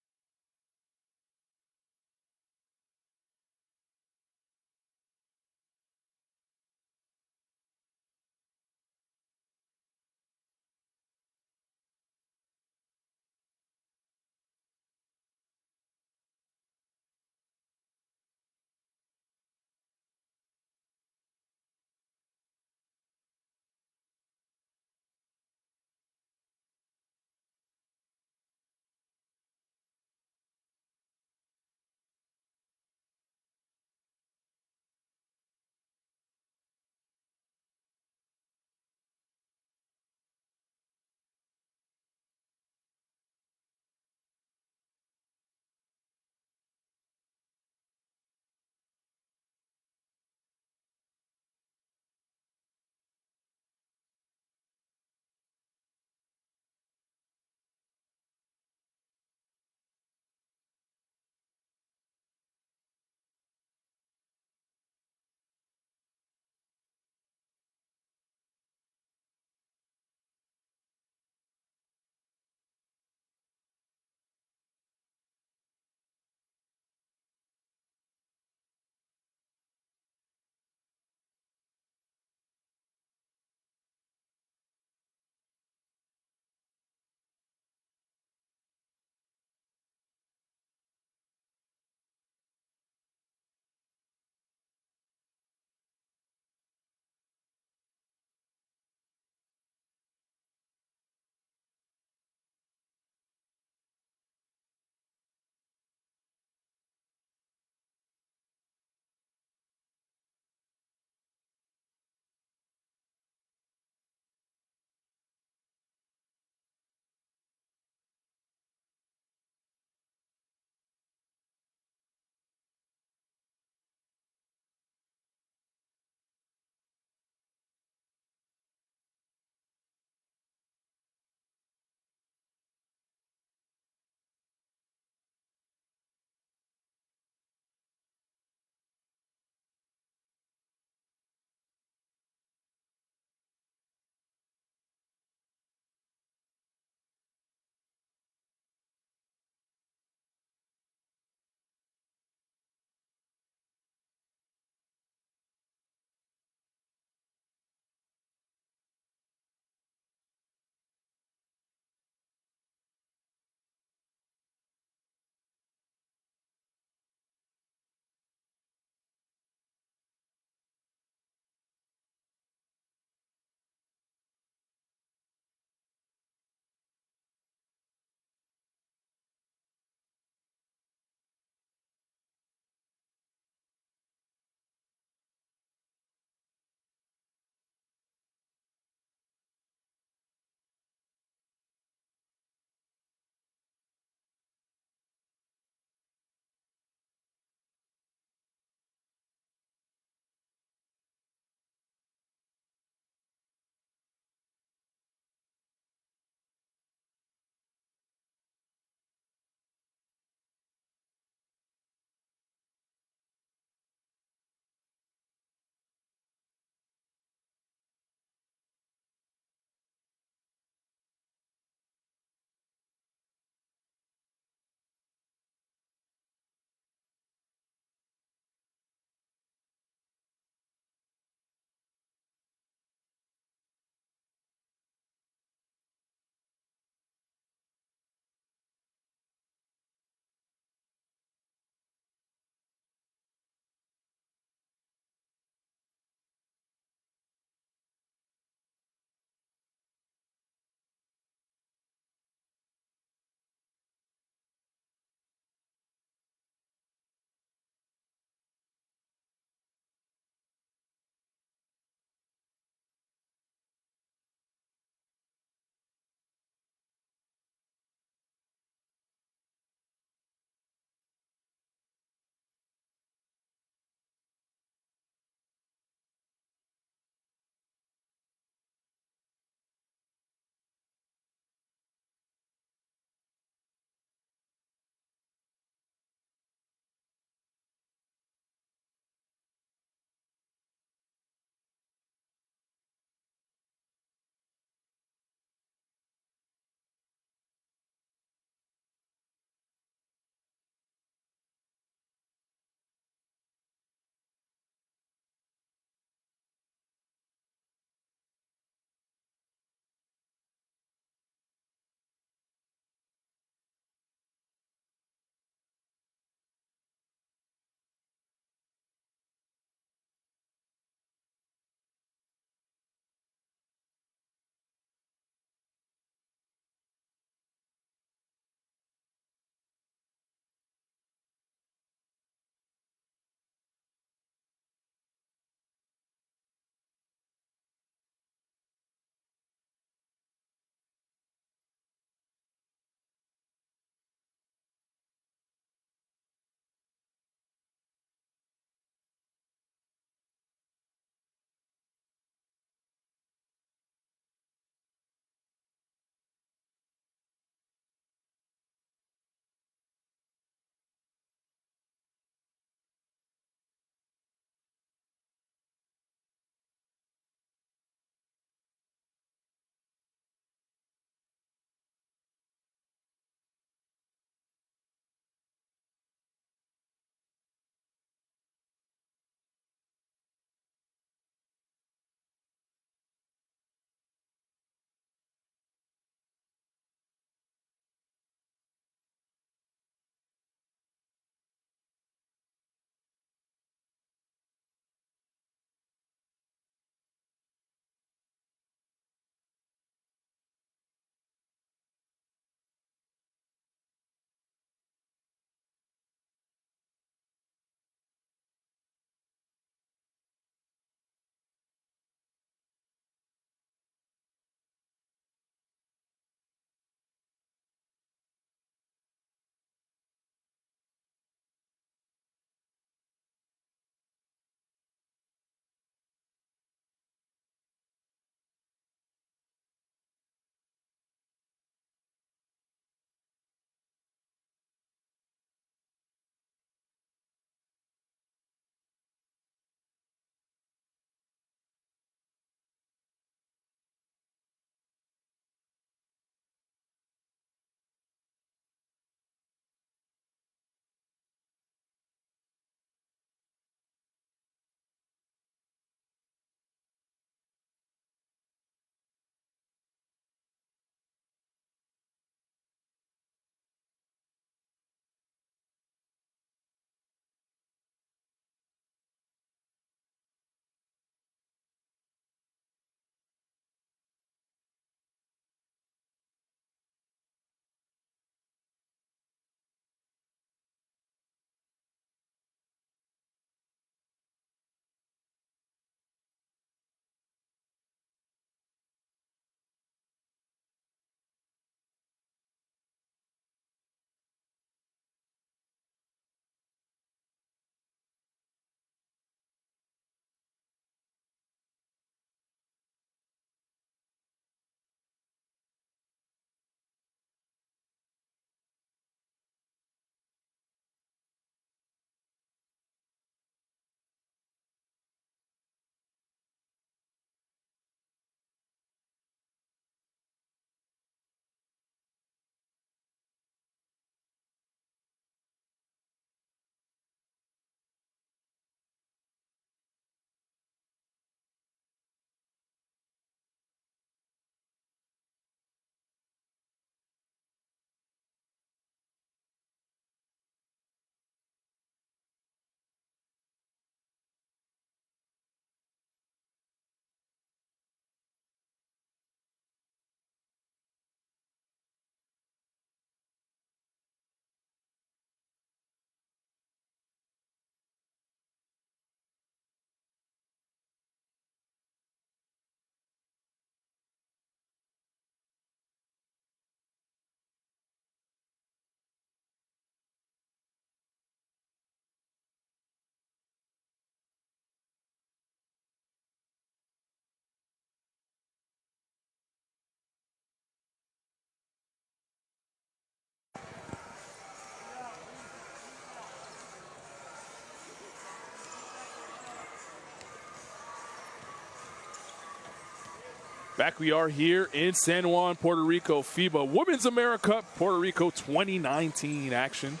Back we are here in San Juan, Puerto Rico, FIBA Women's AmeriCup, Puerto Rico 2019 action.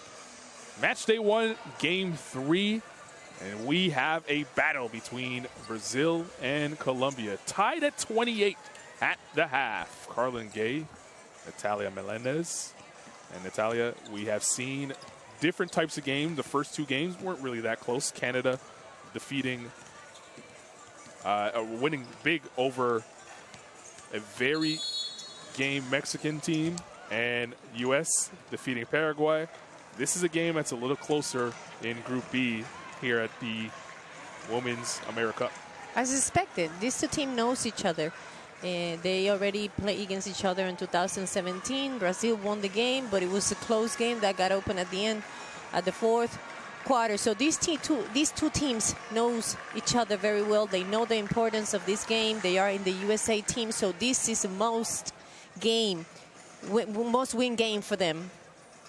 Match day 1, game 3, and we have a battle between Brazil and Colombia, tied at 28 at the half. Carlin Gay, Natalia Melendez, and Natalia, we have seen different types of games. The first 2 games weren't really that close. Canada defeating, winning big over a very game Mexican team, and U.S. defeating Paraguay. This is a game that's a little closer in Group B here at the Women's AmeriCup. As expected, these 2 teams knows each other. They already played against each other in 2017. Brazil won the game, but it was a close game that got open at the end, at the 4th quarter. So these two teams knows each other very well. They know the importance of this game. They are in the USA team, so this is the most win game for them.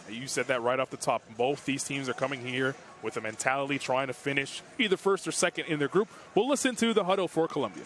You said that right off the top. Both these teams are coming here with a mentality trying to finish either first or second in their group. We'll listen to the huddle for Colombia.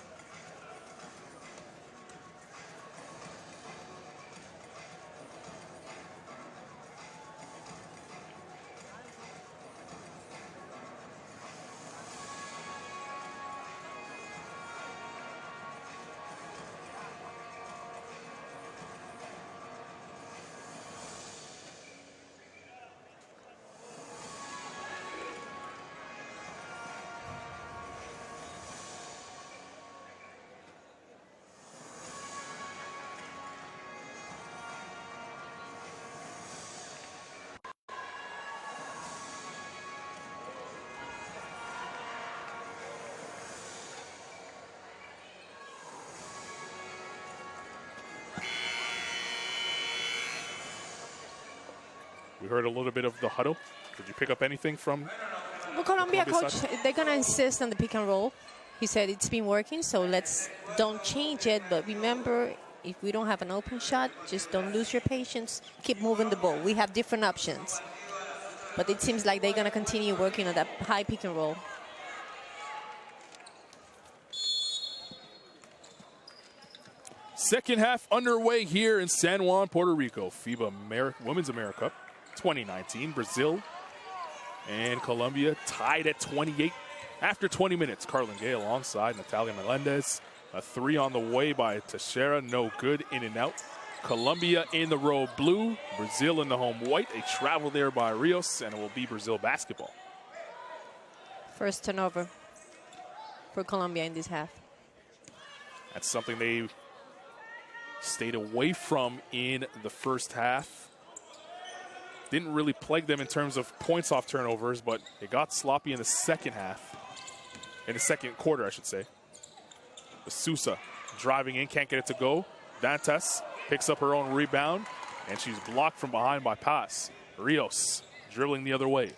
We heard a little bit of the huddle. Did you pick up anything from Well, Colombia coach, side? they're going to insist on the pick and roll. He said it's been working, so don't change it. But remember, if we don't have an open shot, just don't lose your patience. Keep moving the ball. We have different options. But it seems like they're going to continue working on that high pick and roll. Second half underway here in San Juan, Puerto Rico. FIBA Women's AmeriCup 2019. Brazil and Colombia tied at 28 after 20 minutes. Carlin Gay alongside Natalia Melendez. A 3 on the way by Teixeira. No good, in and out. Colombia in the row blue. Brazil in the home white. A travel there by Rios, and it will be Brazil basketball. First turnover for Colombia in this half. That's something they stayed away from in the first half. Didn't really plague them in terms of points off turnovers, but it got sloppy in the second half. In the second quarter, I should say. Sousa driving in, can't get it to go. Dantas picks up her own rebound, and she's blocked from behind by Paz. Rios dribbling the other way.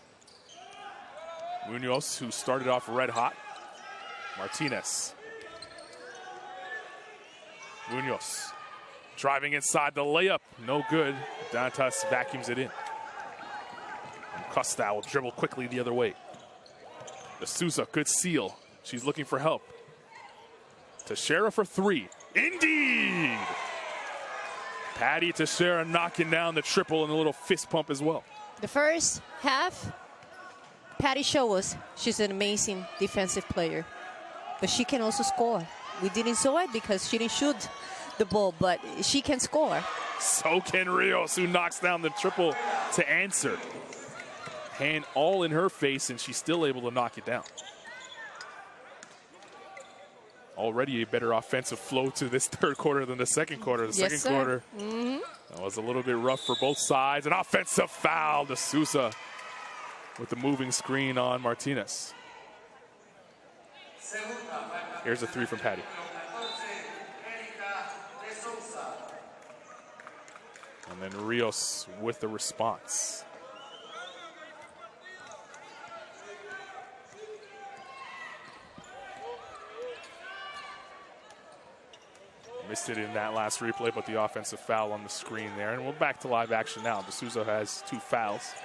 Munoz, who started off red hot. Martinez. Munoz driving inside the layup. No good. Dantas vacuums it in. And Costa will dribble quickly the other way. The Sousa, good seal. She's looking for help. Teixeira for 3. Indeed! Patty Teixeira knocking down the triple and a little fist pump as well. The first half, Patty showed us she's an amazing defensive player. But she can also score. We didn't saw it because she didn't shoot the ball, but she can score. So can Rios, who knocks down the triple to answer. Hand all in her face, and she's still able to knock it down. Already a better offensive flow to this third quarter than the second quarter. The Yes, second quarter that was a little bit rough for both sides. An offensive foul to Sousa with the moving screen on Martinez. Here's a 3 from Patty. And then Rios with the response. Missed it in that last replay, but the offensive foul on the screen there. And we're back to live action now. D'Souza has 2 fouls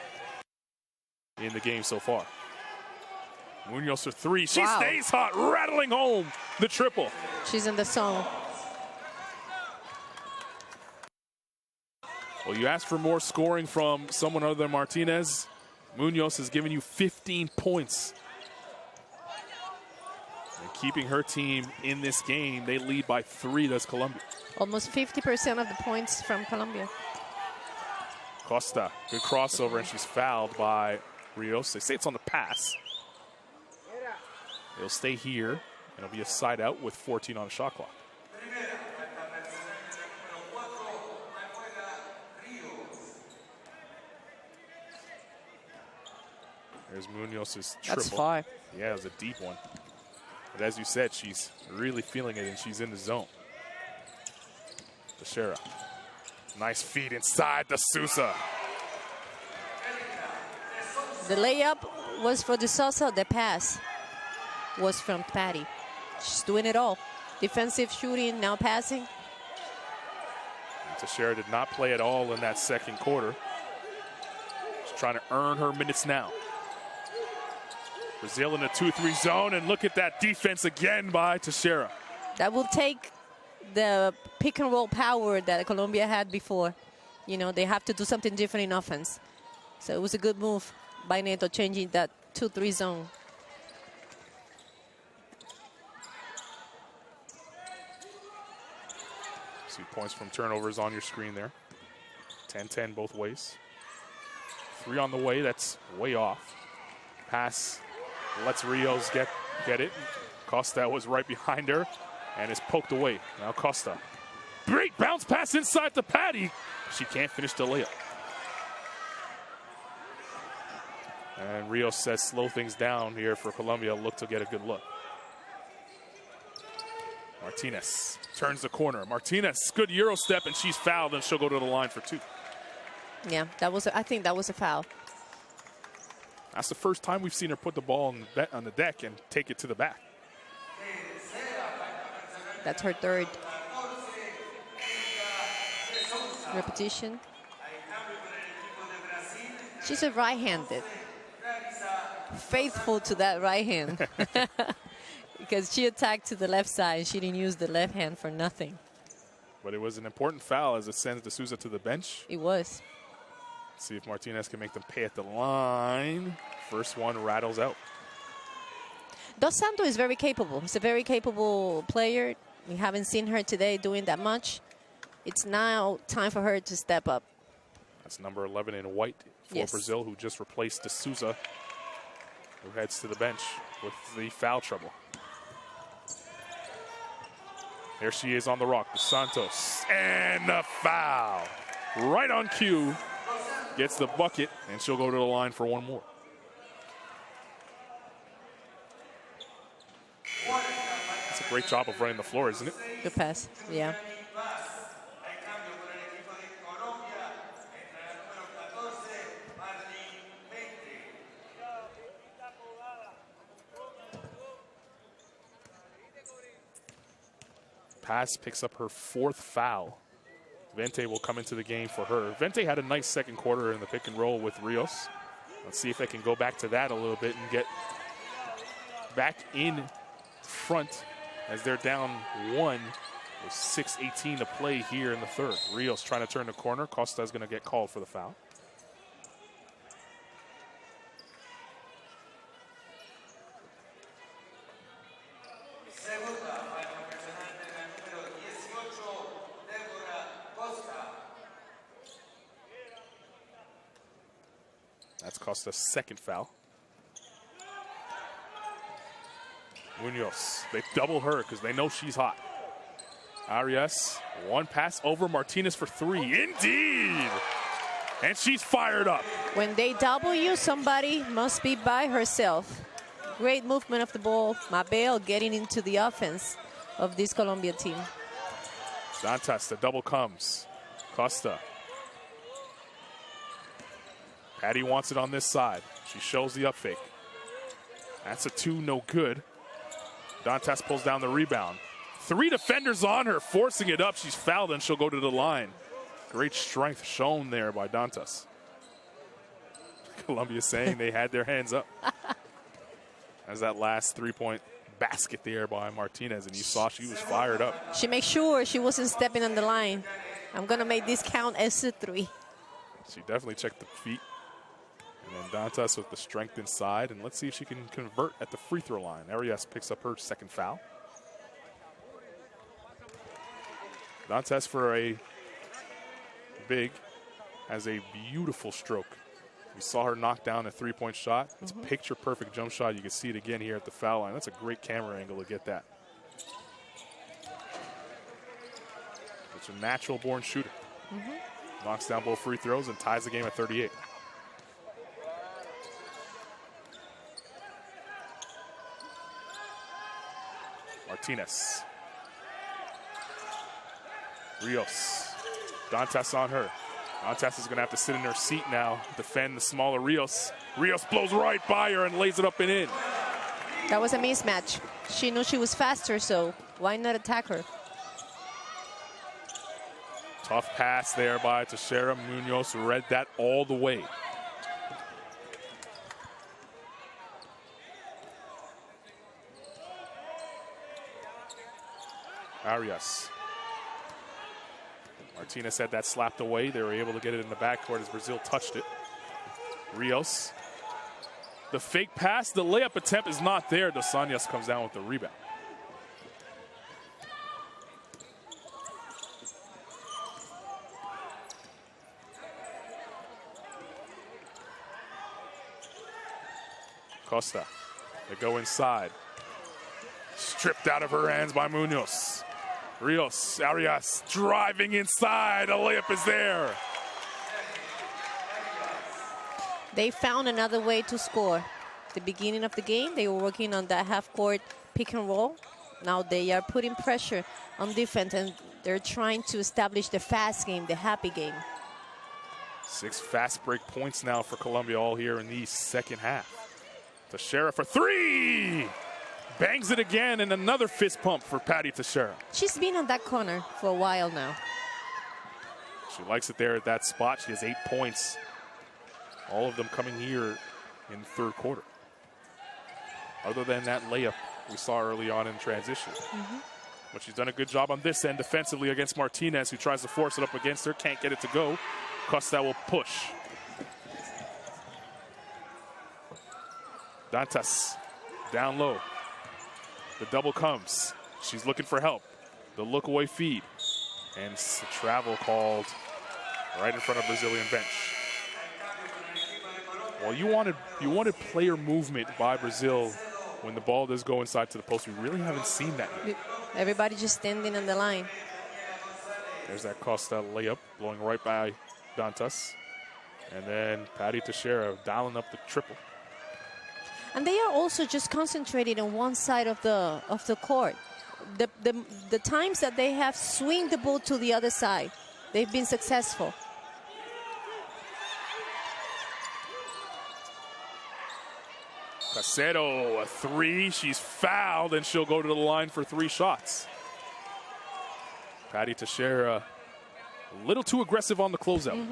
in the game so far. Munoz for 3. She stays hot, rattling home the triple. She's in the zone. Well, you asked for more scoring from someone other than Martinez. Munoz has given you 15 points. And keeping her team in this game, they lead by 3. That's Colombia. Almost 50% of the points from Colombia. Costa, good crossover, and she's fouled by Rios. They say it's on the pass. It'll stay here, and it'll be a side out with 14 on the shot clock. There's Munoz's triple. That's far. Yeah, it was a deep one. But as you said, she's really feeling it, and she's in the zone. Teixeira. Nice feed inside the Sousa. The layup was for De Sousa. The pass was from Patty. She's doing it all. Defensive shooting, now passing. Teixeira did not play at all in that second quarter. She's trying to earn her minutes now. Brazil in a 2-3 zone, and look at that defense again by Teixeira. That will take the pick and roll power that Colombia had before. You know, they have to do something different in offense. So it was a good move by Neto, changing that 2-3 zone. See points from turnovers on your screen there. 10-10 both ways. 3 on the way, that's way off. Pass lets Rios get it. Costa was right behind her and is poked away. Now Costa. Great bounce pass inside to Patty. She can't finish the layup. And Rios says slow things down here for Colombia. Look to get a good look. Martinez turns the corner. Martinez, good Euro step, and she's fouled, and she'll go to the line for 2. Yeah, I think that was a foul. That's the first time we've seen her put the ball on the deck and take it to the back. That's her 3rd repetition. She's a right-handed. Faithful to that right hand. Because she attacked to the left side. She didn't use the left hand for nothing. But it was an important foul as it sends De Sousa to the bench. It was. See if Martinez can make them pay at the line. First one rattles out. Dos Santos is very capable. He's a very capable player. We haven't seen her today doing that much. It's now time for her to step up. That's number 11 in white for Brazil, who just replaced De Sousa, who heads to the bench with the foul trouble. There she is on the rock, Dos Santos. And the foul. Right on cue. Gets the bucket, and she'll go to the line for 1 more. That's a great job of running the floor, isn't it? Good pass, yeah. Pass picks up her 4th foul. Vente will come into the game for her. Vente had a nice second quarter in the pick and roll with Rios. Let's see if they can go back to that a little bit and get back in front as they're down 1 with 6:18 to play here in the 3rd. Rios trying to turn the corner. Costa's going to get called for the foul. That's Costa's 2nd foul. Munoz, they double her because they know she's hot. Arias, 1 pass over Martinez for 3. Indeed! And she's fired up. When they double you, somebody must be by herself. Great movement of the ball. Mabel getting into the offense of this Colombia team. Dantas, the double comes. Costa. Patty wants it on this side. She shows the up fake. That's a 2, no good. Dantas pulls down the rebound. 3 defenders on her, forcing it up. She's fouled, and she'll go to the line. Great strength shown there by Dantas. Colombia saying they had their hands up. As that last 3-point basket there by Martinez, and you saw she was fired up. She made sure she wasn't stepping on the line. I'm going to make this count as a 3. She definitely checked the feet. And then Dantas with the strength inside. And let's see if she can convert at the free throw line. Arias picks up her second foul. Dantas for a big has a beautiful stroke. We saw her knock down a three-point shot. It's a picture-perfect jump shot. You can see it again here at the foul line. That's a great camera angle to get that. It's a natural-born shooter. Knocks down both free throws and ties the game at 38. Martinez. Rios. Dantas on her. Dantas is going to have to sit in her seat now, defend the smaller Rios. Rios blows right by her and lays it up and in. That was a mismatch. She knew she was faster, so why not attack her? Tough pass there by Teixeira. Munoz read that all the way. Arias. Martinez had that slapped away. They were able to get it in the backcourt as Brazil touched it. Rios. The fake pass, the layup attempt is not there. Dos Anjos comes down with the rebound. Costa. They go inside. Stripped out of her hands by Munoz. Rios, Arias driving inside. A layup is there. They found another way to score. The beginning of the game, they were working on that half-court pick and roll. Now they are putting pressure on defense, and they're trying to establish the fast game, the happy game. 6 fast break points now for Colombia, all here in the second half. Teixeira for 3. Bangs it again, and another fist pump for Patty Teixeira. She's been on that corner for a while now. She likes it there at that spot. She has 8 points. All of them coming here in the third quarter. Other than that layup we saw early on in transition. But she's done a good job on this end defensively against Martinez, who tries to force it up against her. Can't get it to go. Costa will push. Dantas down low. The double comes. She's looking for help. The look away feed. And it's a travel called right in front of Brazilian bench. Well, you wanted player movement by Brazil when the ball does go inside to the post. We really haven't seen that yet. Everybody just standing on the line. There's that Costa layup blowing right by Dantas. And then Patty Teixeira dialing up the triple. And they are also just concentrated on one side of the court. The times that they have swing the ball to the other side, they've been successful. Casero, a 3. She's fouled, and she'll go to the line for 3 shots. Patty Teixeira, a little too aggressive on the closeout.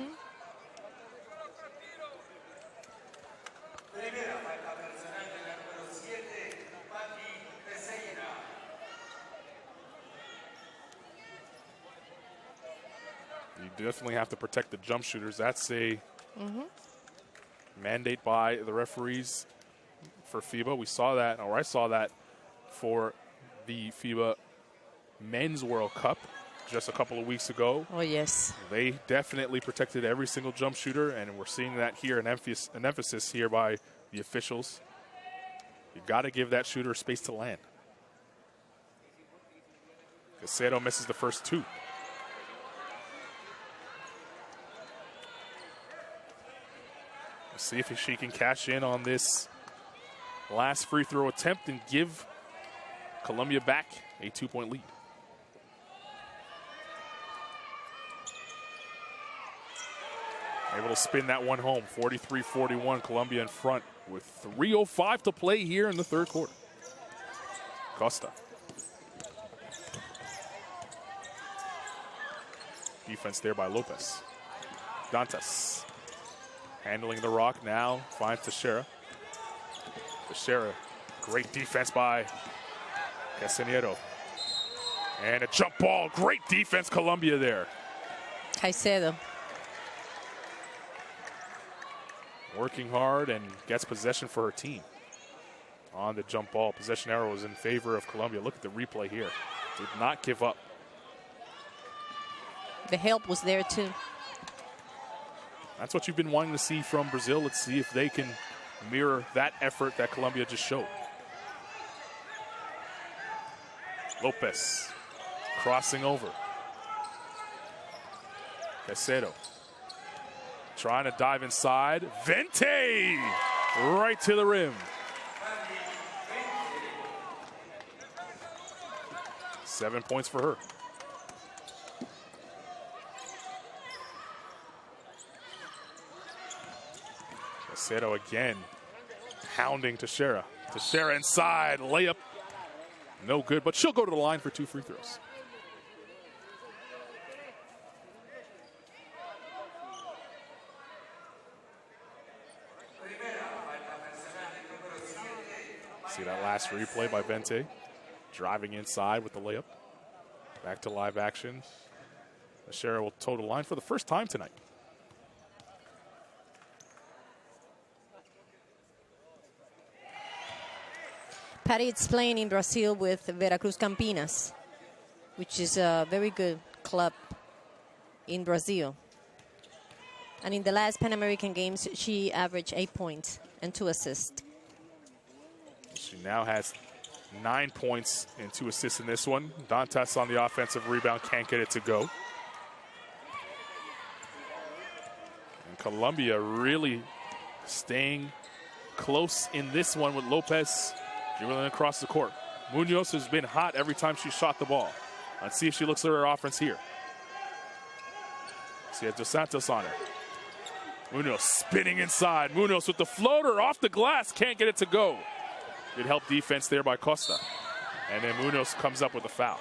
You definitely have to protect the jump shooters. That's a mandate by the referees for FIBA. We saw that, or I saw that for the FIBA Men's World Cup just a couple of weeks ago. Oh, yes. They definitely protected every single jump shooter, and we're seeing that here, an emphasis here by the officials. You got to give that shooter space to land. Casero misses the first 2. Let's see if she can cash in on this last free throw attempt and give Colombia back a 2-point lead. Able to spin that one home. 43-41, Colombia in front with 3:05 to play here in the third quarter. Costa. Defense there by Lopez. Dantas handling the rock now, finds Teixeira. Teixeira, great defense by Castanero. And a jump ball, great defense, Colombia there. Caicedo. Working hard and gets possession for her team. On the jump ball, possession arrow is in favor of Colombia. Look at the replay here. Did not give up. The help was there too. That's what you've been wanting to see from Brazil. Let's see if they can mirror that effort that Colombia just showed. Lopez crossing over. Caicedo trying to dive inside. Vente right to the rim. Seven points for her. Caicedo again, hounding Teixeira. Teixeira inside, layup, no good, but she'll go to the line for 2 free throws. See that last replay by Vente, driving inside with the layup. Back to live action. Teixeira will toe the line for the first time tonight. Patty is playing in Brazil with Veracruz Campinas, which is a very good club in Brazil. And in the last Pan American Games, she averaged 8 points and 2 assists. She now has 9 points and 2 assists in this one. Dantas on the offensive rebound, can't get it to go. And Colombia really staying close in this one with Lopez dribbling across the court. Munoz has been hot every time she shot the ball. Let's see if she looks at her offense here. She has Dos Santos on her. Munoz spinning inside. Munoz with the floater off the glass, can't get it to go. Good help defense there by Costa. And then Munoz comes up with a foul.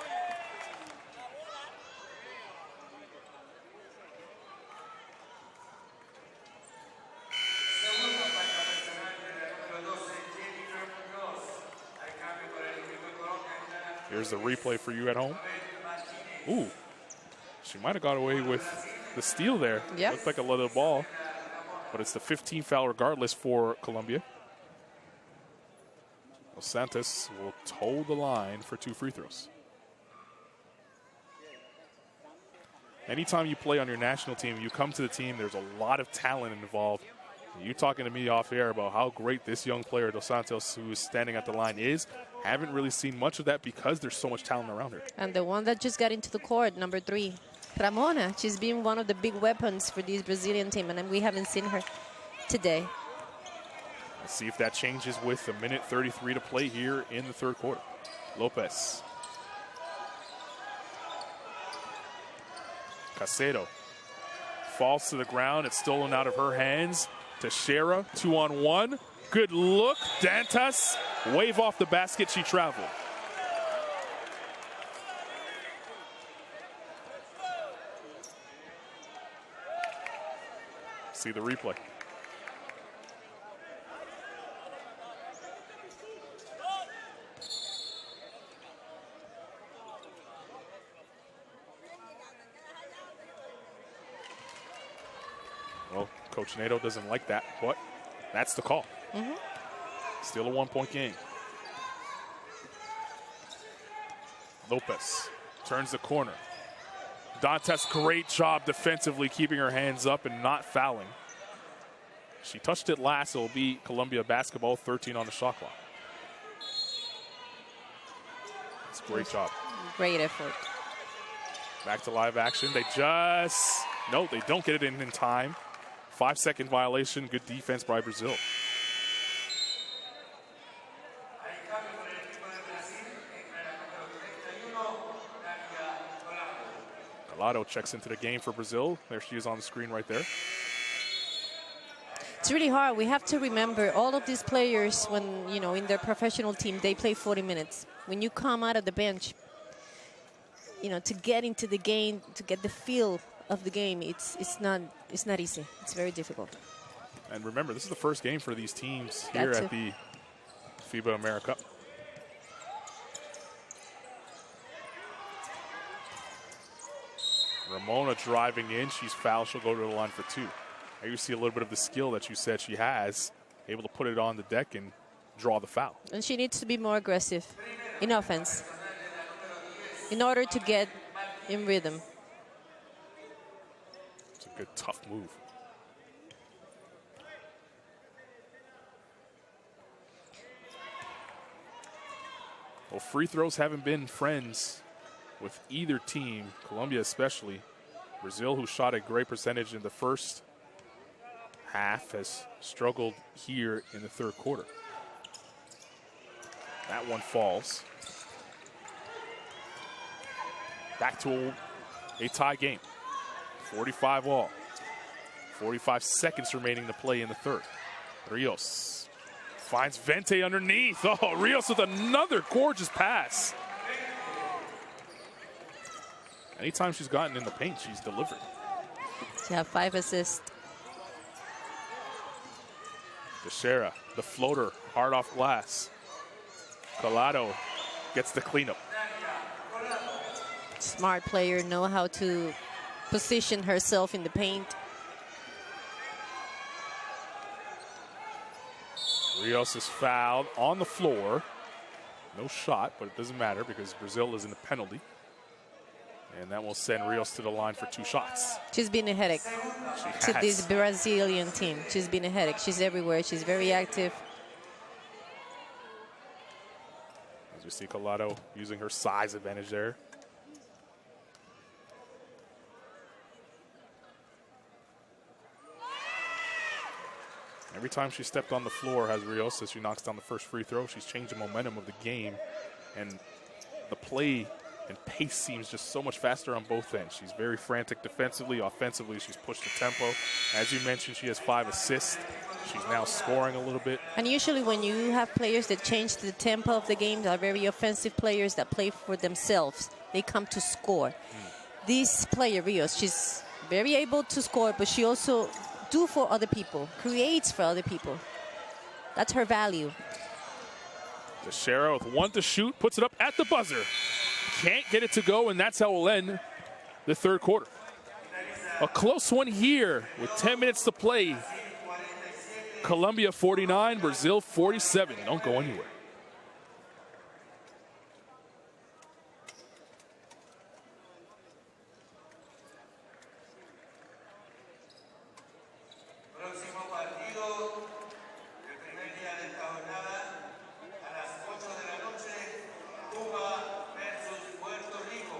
Here's the replay for you at home. Ooh, she might have got away with the steal there. Yep. Looked like a little ball, but it's the 15th foul regardless for Colombia. Dos Santos will toe the line for 2 free throws. Anytime you play on your national team, you come to the team, there's a lot of talent involved. You talking to me off air about how great this young player, Dos Santos, who is standing at the line is. Haven't really seen much of that because there's so much talent around her. And the one that just got into the court, number 3, Ramona. She's been one of the big weapons for this Brazilian team, and we haven't seen her today. Let's see if that changes with a minute 33 to play here in the third quarter. Lopez. Caicedo falls to the ground. It's stolen out of her hands. Teixeira, 2-on-1. Good look. Dantas, wave off the basket. She traveled. See the replay. Well, Coach Nato doesn't like that, but that's the call. Still a 1-point game. Lopez turns the corner. Dantas, great job defensively, keeping her hands up and not fouling. She touched it last. It will be Colombia basketball, 13 on the shot clock. It's a great job. Great effort. Back to live action. They just, no, they don't get it in time. 5-second violation. Good defense by Brazil. Gallardo checks into the game for Brazil. There she is on the screen right there. It's really hard. We have to remember all of these players, when, you know, in their professional team, they play 40 minutes. When you come out of the bench, you know, to get into the game, to get the feel of the game, it's not easy. It's very difficult. And remember, this is the first game for these teams here at the FIBA AmeriCup. Ramona driving in. She's fouled. She'll go to the line for 2. Now you see a little bit of the skill that you said she has, able to put it on the deck and draw the foul. And she needs to be more aggressive in offense in order to get in rhythm. It's a good, tough move. Well, free throws haven't been friends with either team, Colombia especially. Brazil, who shot a great percentage in the first half, has struggled here in the third quarter. That one falls. Back to a tie game. 45 all. 45 seconds remaining to play in the third. Rios finds Vente underneath. Oh, Rios with another gorgeous pass. Anytime she's gotten in the paint, she's delivered. She has 5 assists. Teixeira, the floater, hard off glass. Collado gets the cleanup. Smart player, know how to position herself in the paint. Rios is fouled on the floor. No shot, but it doesn't matter because Brazil is in a penalty. And that will send Rios to the line for 2 shots. She's been a headache to this Brazilian team. She's been a headache. She's everywhere. She's very active. As you see Collado using her size advantage there. Every time she stepped on the floor, has Rios, as she knocks down the first free throw, she's changed the momentum of the game. And the play and pace seems just so much faster on both ends. She's very frantic defensively. Offensively, she's pushed the tempo. As you mentioned, she has 5 assists. She's now scoring a little bit. And usually when you have players that change the tempo of the game, they are very offensive players that play for themselves. They come to score. This player, Rios, she's very able to score, but she also do for other people, creates for other people. That's her value. Teixeira with 1 to shoot, puts it up at the buzzer. Can't get it to go, and that's how we'll end the third quarter. A close one here with 10 minutes to play. Colombia 49, Brazil 47. Don't go anywhere. Próximo partido del primer día de esta jornada a las 8 de la noche, Cuba versus Puerto Rico.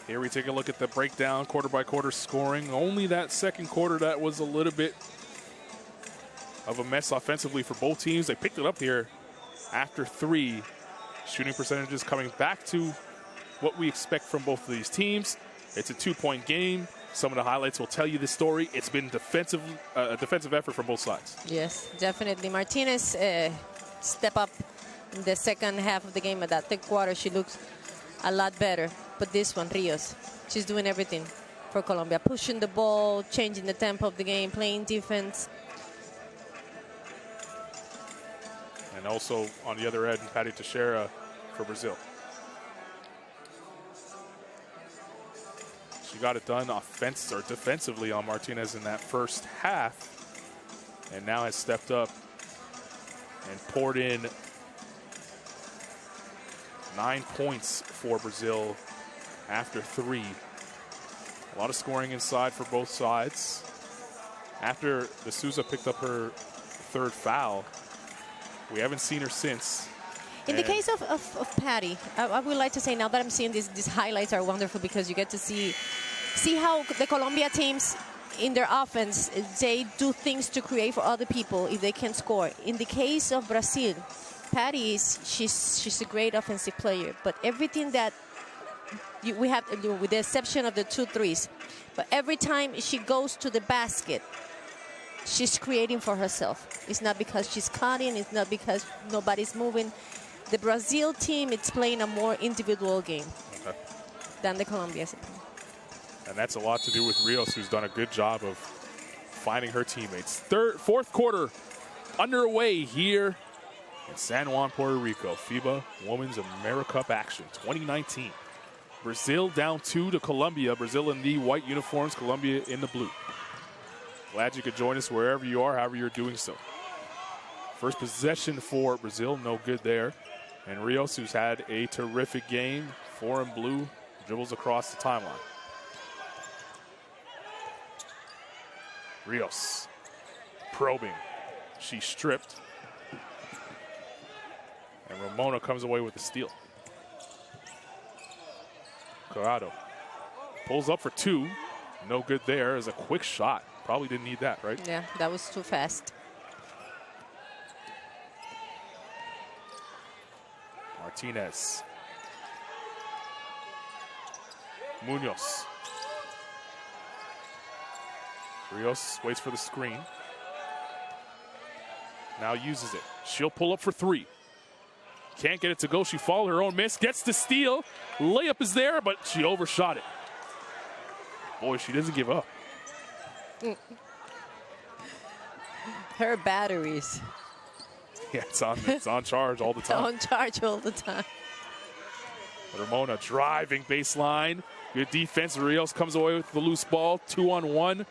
Here we take a look at the breakdown, quarter by quarter scoring. Only that second quarter that was a little bit of a mess offensively for both teams. They picked it up here after 3. Shooting percentages coming back to what we expect from both of these teams. It's a 2-point game. Some of the highlights will tell you the story. It's been a defensive effort from both sides. Yes, definitely. Martinez step up in the second half of the game. At that third quarter, she looks a lot better. But this one, Rios, she's doing everything for Colombia. Pushing the ball, changing the tempo of the game, playing defense. And also on the other end, Patty Teixeira for Brazil. She got it done defensively on Martinez in that first half, and now has stepped up and poured in 9 points for Brazil after 3. A lot of scoring inside for both sides. After De Souza picked up her 3rd foul, we haven't seen her since. In the case of Patty, I would like to say now that I'm seeing these highlights are wonderful because you get to see how the Colombia teams in their offense, they do things to create for other people if they can score. In the case of Brazil, Patty she's a great offensive player, but everything that we have to do, with the exception of the 2 threes, but every time she goes to the basket, she's creating for herself. It's not because she's cutting, it's not because nobody's moving. The Brazil team, it's playing a more individual game than the Colombia team. And that's a lot to do with Rios, who's done a good job of finding her teammates. Fourth quarter underway here in San Juan, Puerto Rico. FIBA Women's AmeriCup action 2019. Brazil down 2 to Colombia. Brazil in the white uniforms, Colombia in the blue. Glad you could join us wherever you are, however you're doing so. First possession for Brazil, no good there. And Rios, who's had a terrific game, 4 in blue, dribbles across the timeline. Rios probing. She stripped. And Ramona comes away with the steal. Corrado pulls up for 2. No good there. As a quick shot. Probably didn't need that, right? Yeah, that was too fast. Martinez. Munoz. Rios waits for the screen. Now uses it. She'll pull up for 3. Can't get it to go. She followed her own miss. Gets the steal. Layup is there, but she overshot it. Boy, she doesn't give up. Her batteries. Yeah, it's on charge all the time. On charge all the time. Ramona driving baseline. Good defense. Rios comes away with the loose ball. 2-on-1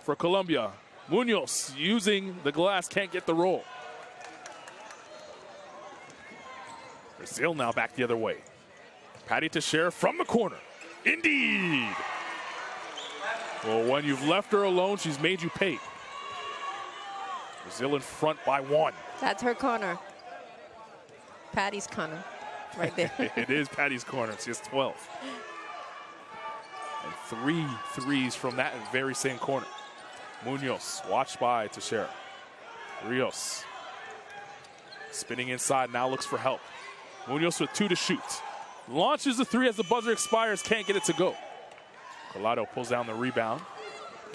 for Colombia. Munoz using the glass. Can't get the roll. Brazil now back the other way. Patty Teixeira from the corner. Indeed. Well, when you've left her alone, she's made you pay. Brazil in front by 1. That's her corner. Patty's corner. Right there. It is Patty's corner. She has 12. And 3 threes from that very same corner. Munoz, watched by Teixeira. Rios. Spinning inside, now looks for help. Munoz with 2 to shoot. Launches the 3 as the buzzer expires, can't get it to go. Collado pulls down the rebound.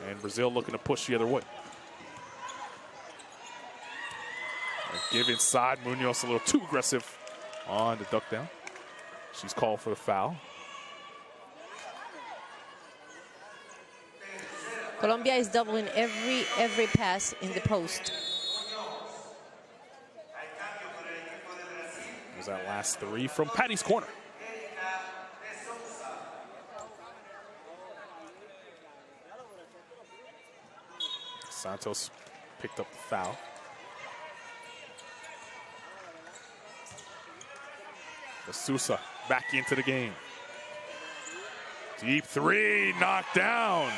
And Brazil looking to push the other way. And give inside, Munoz a little too aggressive on the duck down. She's called for the foul. Colombia is doubling every pass in the post. There's that last 3 from Patty's corner. Santos picked up the foul. Sousa back into the game. Deep 3, knocked down.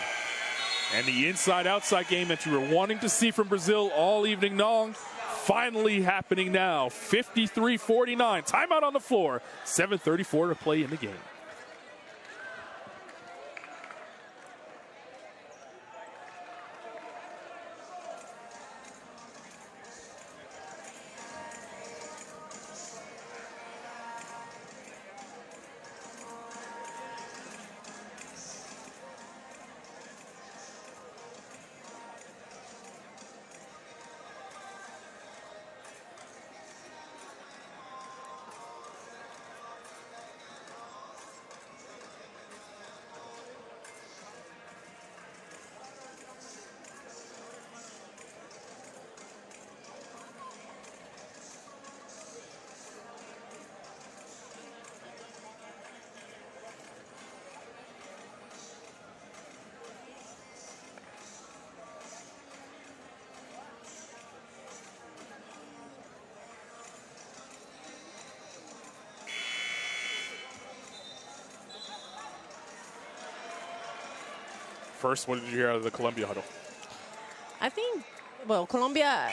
And the inside-outside game that you were wanting to see from Brazil all evening long, finally happening now. 53-49, timeout on the floor. 7:34 to play in the game. First, what did you hear out of the Colombia huddle? I think, well, Colombia,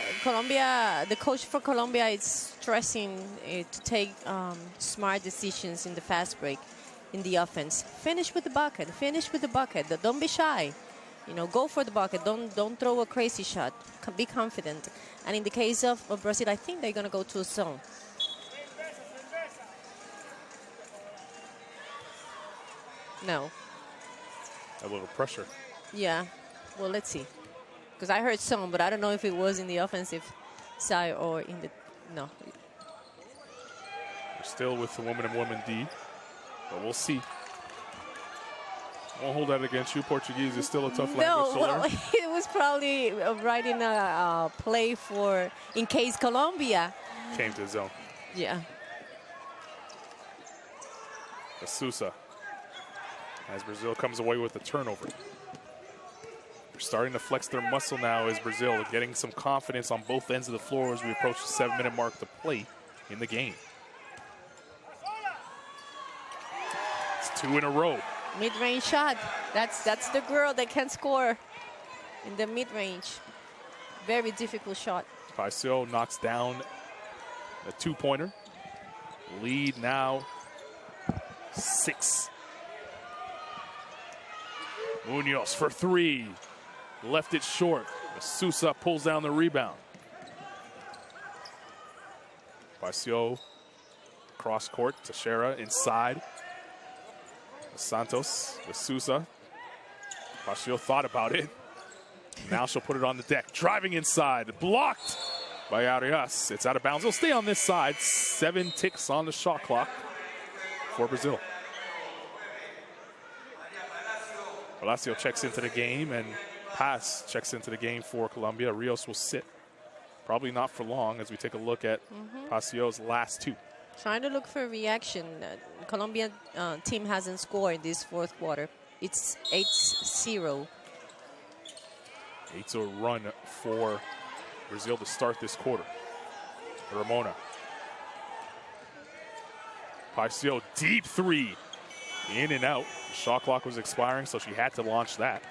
the coach for Colombia is stressing to take smart decisions in the fast break, in the offense. Finish with the bucket. Finish with the bucket. Don't be shy. You know, go for the bucket. Don't throw a crazy shot. Be confident. And in the case of Brazil, I think they're going to go to a zone. No. A little pressure. Yeah. Well, let's see. Because I heard some, but I don't know if it was in the offensive side or in the... No. Still with the woman and woman D, but we'll see. Won't hold that against you. Portuguese is still a tough language to learn. It was probably writing a play for in case Colombia came to the zone. Yeah. Sousa, as Brazil comes away with a turnover. They're starting to flex their muscle now as Brazil, getting some confidence on both ends of the floor as we approach the 7-minute mark to play in the game. It's 2 in a row. Mid-range shot. That's the girl that can score in the mid-range. Very difficult shot. Paisio knocks down a 2-pointer. Lead now 6. Munoz for 3. Left it short. Sousa pulls down the rebound. Paisio cross court. Teixeira inside. Santos with Sousa. Paisio thought about it. Now she'll put it on the deck. Driving inside. Blocked by Arias. It's out of bounds. It'll stay on this side. 7 ticks on the shot clock for Brazil. Palacio checks into the game, and Paz checks into the game for Colombia. Rios will sit. Probably not for long as we take a look at Pacio's last 2. Trying to look for a reaction. Colombian team hasn't scored this fourth quarter. It's 8-0. 8-0 run for Brazil to start this quarter. Ramona. Paisio, deep 3. In and out. The shot clock was expiring, so she had to launch that.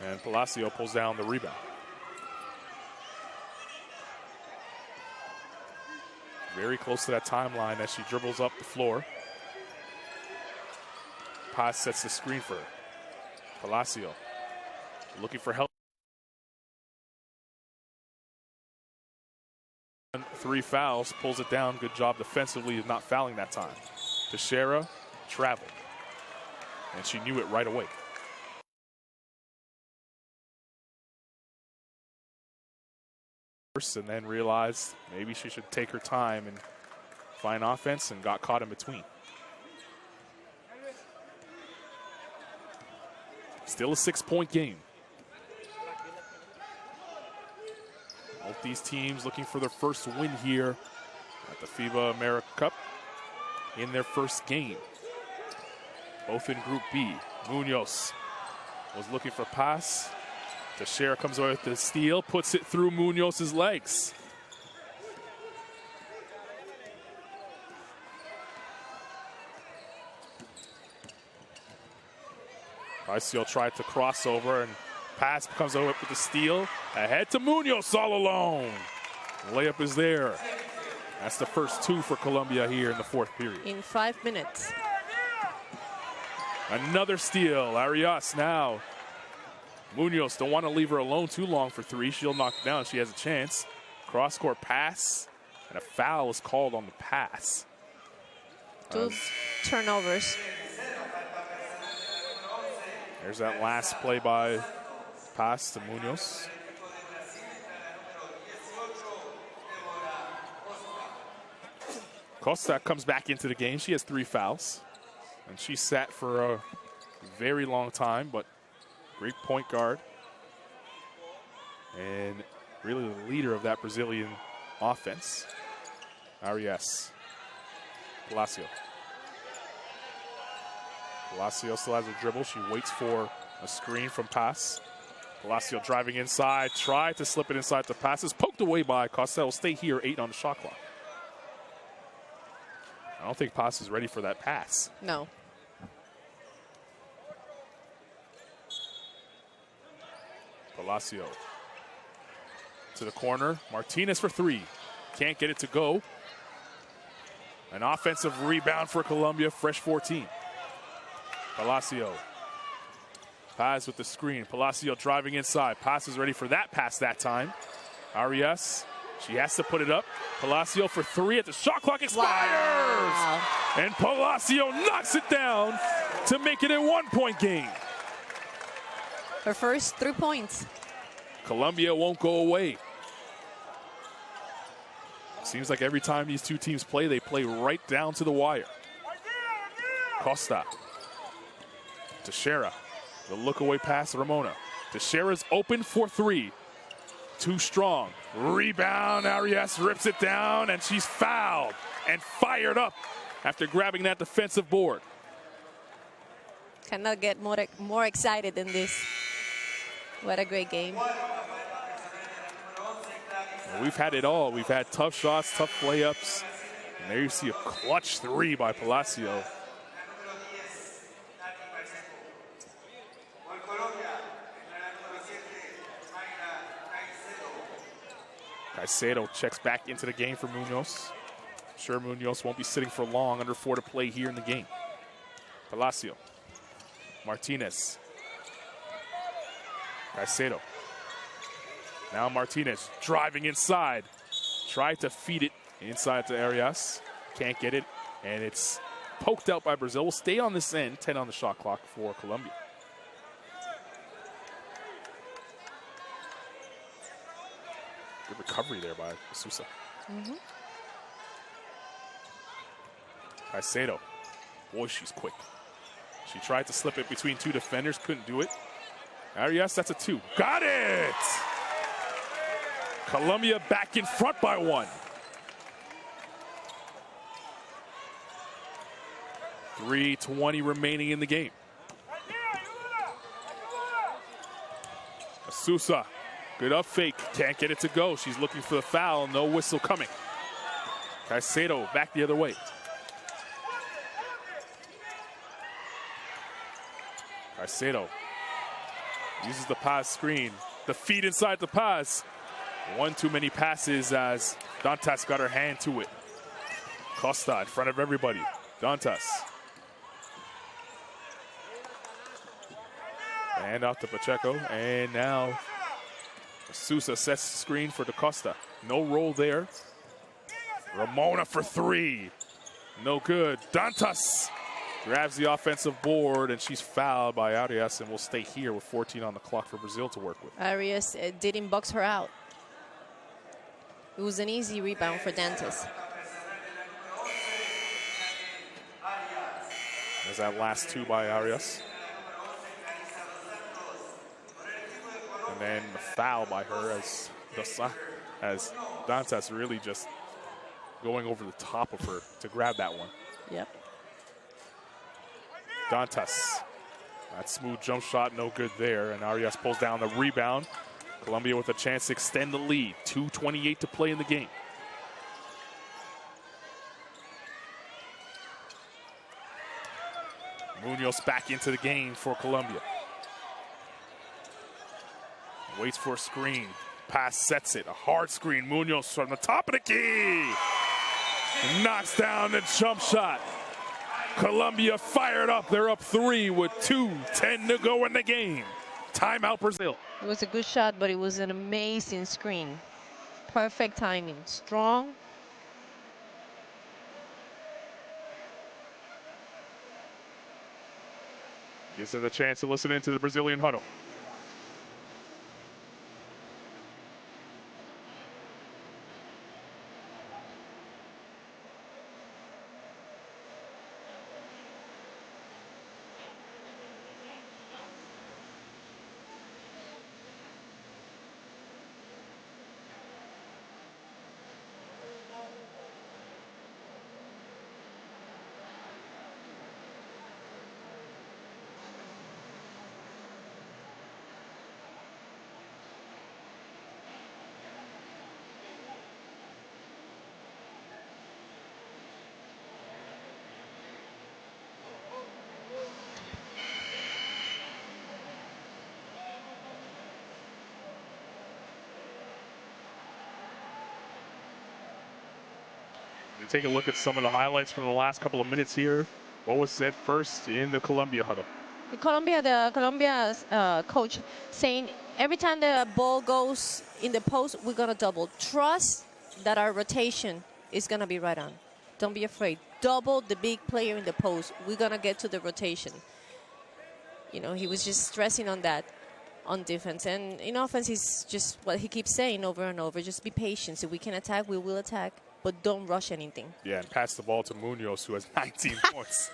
And Palacio pulls down the rebound. Very close to that timeline as she dribbles up the floor. Paz sets the screen for her. Palacio looking for help. 3 fouls, pulls it down. Good job defensively of not fouling that time. Teixeira traveled, and she knew it right away. And then realized maybe she should take her time and find offense, and got caught in between. Still a 6-point game. Both these teams looking for their first win here at the FIBA AmeriCup in their first game. Both in Group B. Munoz was looking for pass. Teixeira comes away with the steal, puts it through Munoz's legs. Paisio tried to cross over, and pass comes away with the steal. Ahead to Munoz all alone. Layup is there. That's the first 2 for Colombia here in the fourth period. In 5 minutes. Another steal. Arias now. Munoz don't want to leave her alone too long for 3. She'll knock it down. She has a chance. Cross-court pass, and a foul is called on the pass. 2 turnovers. There's that last play by pass to Munoz. Costa comes back into the game. She has 3 fouls, and she sat for a very long time, but great point guard and really the leader of that Brazilian offense. Arias. Palacio. Palacio still has a dribble. She waits for a screen from Paz. Palacio driving inside, tried to slip it inside the pass. Is poked away by Costa. Will stay here, 8 on the shot clock. I don't think Paz is ready for that pass. No. Palacio to the corner. Martinez for 3. Can't get it to go. An offensive rebound for Colombia, fresh 14. Palacio. Paz with the screen. Palacio driving inside. Paz is ready for that pass that time. Arias, she has to put it up. Palacio for 3 at the shot clock expires. Wow. And Palacio knocks it down to make it a 1-point game. Her first 3 points. Colombia won't go away. Seems like every time these two teams play, they play right down to the wire. Costa. Teixeira. The look away pass, Ramona. Teixeira's open for three. Too strong. Rebound. Arias rips it down, and she's fouled and fired up after grabbing that defensive board. Cannot get more excited than this. What a great game. Well, we've had it all. We've had tough shots, tough layups. And there you see a clutch three by Palacio. Caicedo checks back into the game for Munoz. I'm sure Munoz won't be sitting for long. Under 4 to play here in the game. Palacio. Martinez. Caicedo. Now Martinez driving inside. Tried to feed it inside to Arias. Can't get it. And it's poked out by Brazil. Will stay on this end. 10 on the shot clock for Colombia. Good recovery there by Sousa. Caicedo. Boy, she's quick. She tried to slip it between two defenders. Couldn't do it. Arias, that's a 2. Got it! Colombia back in front by 1. 3:20 remaining in the game. Sousa. Good up fake. Can't get it to go. She's looking for the foul. No whistle coming. Caicedo back the other way. Caicedo uses the pass screen. The feed inside the pass. One too many passes as Dantas got her hand to it. Costa in front of everybody. Dantas. And off to Pacheco. And now Sousa sets the screen for Da Costa. No roll there. Ramona for 3. No good. Dantas grabs the offensive board, and she's fouled by Arias, and will stay here with 14 on the clock for Brazil to work with. Arias didn't box her out. It was an easy rebound for Dantas. There's that last 2 by Arias. And then the foul by her as Dantas really just going over the top of her to grab that one. Yep. Dantas. That smooth jump shot, no good there. And Arias pulls down the rebound. Colombia with a chance to extend the lead. 2:28 to play in the game. Munoz back into the game for Colombia. Waits for a screen. Pass sets it. A hard screen. Munoz from the top of the key. Knocks down the jump shot. Colombia fired up. They're up 3 with 2:10 to go in the game. Timeout, Brazil. It was a good shot, but it was an amazing screen. Perfect timing. Strong. Gives us a chance to listen into the Brazilian huddle. Take a look at some of the highlights from the last couple of minutes here. What was said first in the Colombia huddle? The Colombia's coach saying every time the ball goes in the post, we're going to double. Trust that our rotation is going to be right on. Don't be afraid. Double the big player in the post. We're going to get to the rotation. You know, he was just stressing on that on defense. And in offense, he's just what he keeps saying over and over. Just be patient. If we can attack, we will attack. but don't rush anything. Yeah, and pass the ball to Munoz, who has 19 points.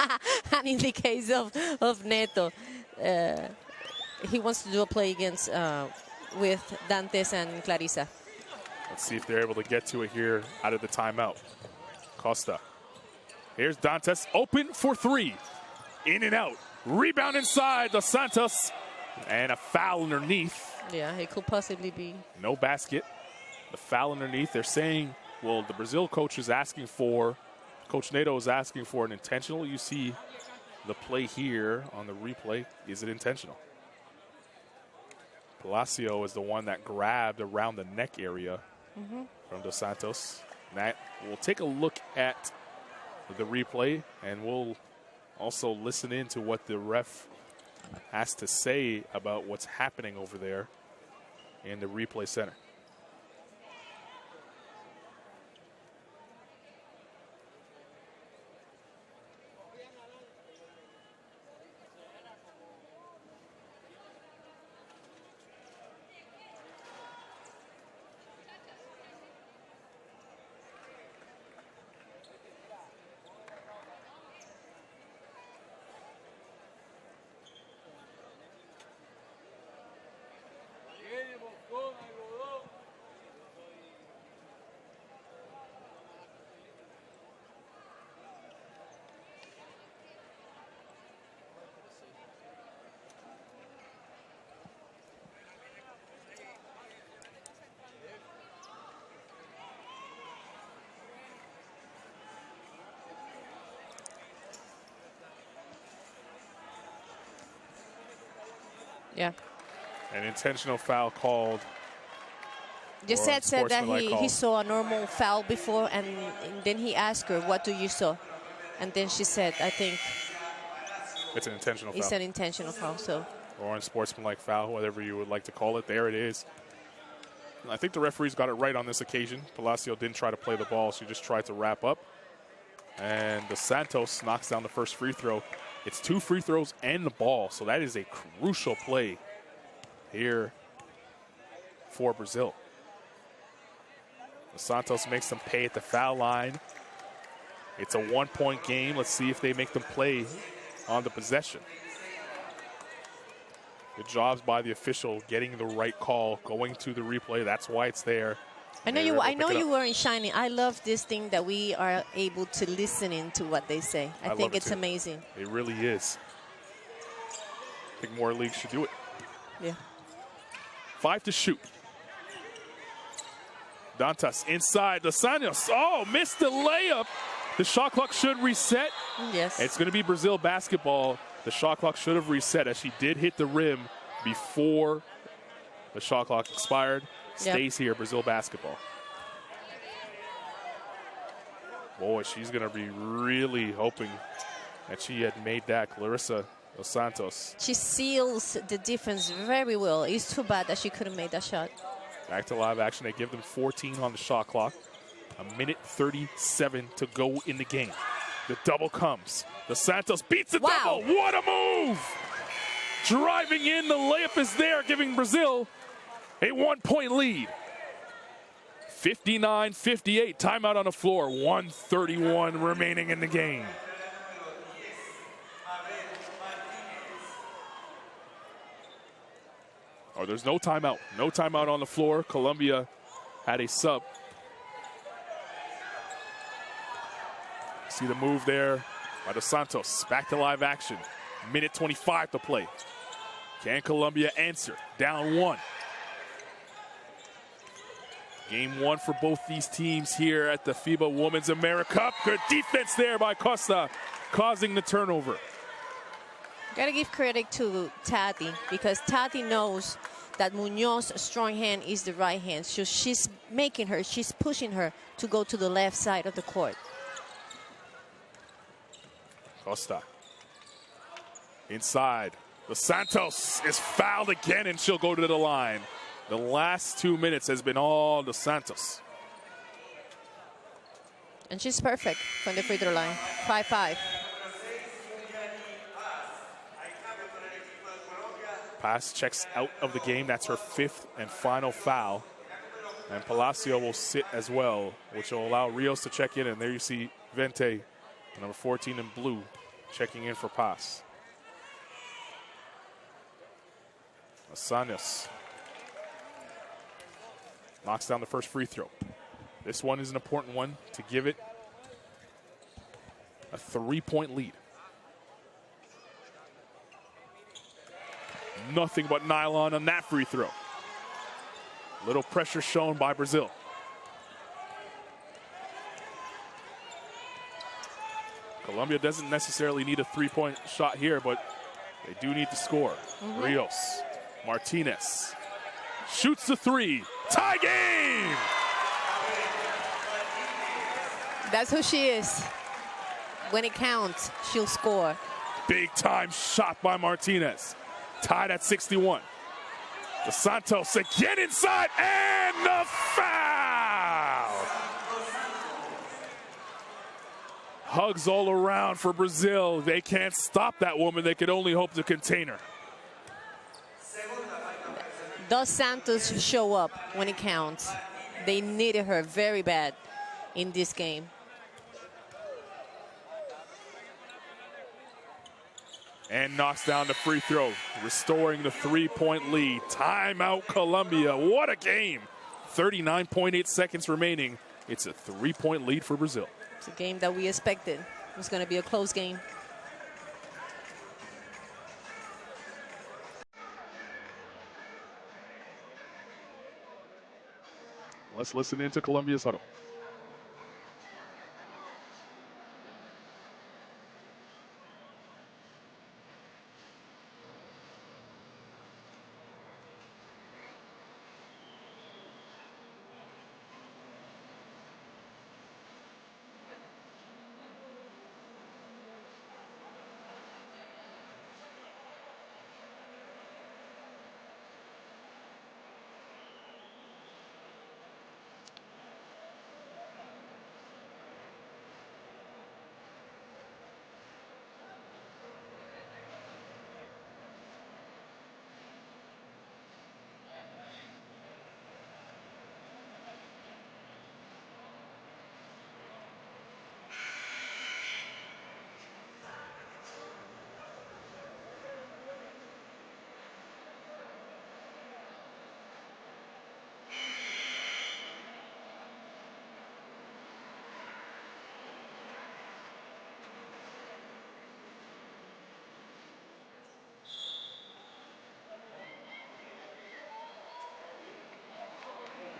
And in the case of Neto, he wants to do a play against with Dantes and Clarissa. Let's see if they're able to get to it here out of the timeout. Costa. Here's Dantes, open for three. In and out. Rebound inside, Dos Santos. And a foul underneath. Yeah, it could possibly be. No basket. The foul underneath. They're saying, well, the Brazil coach is asking for, Coach Neto is asking for an intentional. You see the play here on the replay. Is it intentional? Palacio is the one that grabbed around the neck area from Dos Santos. That, we'll take a look at the replay, and we'll also listen in to what the ref has to say about what's happening over there in the replay center. Yeah. An intentional foul called. Gisette said that he call. saw a normal foul before, and then he asked her, what do you saw? And then she said, I think It's an intentional it's foul. an intentional foul. So Or unsportsmanlike foul, whatever you would like to call it. There it is. I think the referees got it right on this occasion. Palacio didn't try to play the ball. She just tried to wrap up. And Dos Santos knocks down the first free throw. It's 2 free throws and the ball. So that is a crucial play here for Brazil. Dos Santos makes them pay at the foul line. It's a 1-point game. Let's see if they make them play on the possession. Good jobs by the official getting the right call, going to the replay. That's why it's there. I know you weren't shining. I love this thing that we are able to listen into what they say. I think it's amazing. It really is. I think more leagues should do it. Yeah. 5 to shoot. Dantas inside. Dos Santos. Oh, missed the layup. The shot clock should reset. Yes. It's going to be Brazil basketball. The shot clock should have reset as she did hit the rim before the shot clock expired. Stays here, Brazil basketball. Boy, she's going to be really hoping that she had made that, Clarissa Dos Santos. She seals the defense very well. It's too bad that she couldn't make that shot. Back to live action. They give them 14 on the shot clock. 1:37 to go in the game. The double comes. Dos Santos beats the double. What a move! Driving in, the layup is there, giving Brazil a 1-point lead. 59-58, timeout on the floor. 1:31 remaining in the game. Oh, there's no timeout. No timeout on the floor. Colombia had a sub. See the move there by Dos Santos. Back to live action. 1:25 to play. Can Colombia answer? Down 1. Game 1 for both these teams here at the FIBA Women's AmeriCup. Good defense there by Costa, causing the turnover. Gotta give credit to Tati, because Tati knows that Munoz's strong hand is the right hand. So she's pushing her to go to the left side of the court. Costa. Inside. Dos Santos is fouled again, and she'll go to the line. The last 2 minutes has been all Dos Santos. And she's perfect from the free throw line. 5-5. Pass checks out of the game. That's her 5th and final foul. And Palacio will sit as well, which will allow Rios to check in. And there you see Vente, number 14 in blue, checking in for Paz. Asanas knocks down the first free throw. This one is an important one to give it a 3-point lead. Nothing but nylon on that free throw. Little pressure shown by Brazil. Colombia doesn't necessarily need a 3-point shot here, but they do need to score. Rios, Martinez shoots the 3. Tie game! That's who she is. When it counts, she'll score. Big time shot by Martinez. Tied at 61. Dos Santos again inside, and the foul! Hugs all around for Brazil. They can't stop that woman. They can only hope to contain her. Dos Santos show up when it counts. They needed her very bad in this game. And knocks down the free throw, restoring the 3-point lead. Timeout, Colombia. What a game. 39.8 seconds remaining. It's a 3-point lead for Brazil. It's a game that we expected. It was going to be a close game. Let's listen into Colombia's huddle.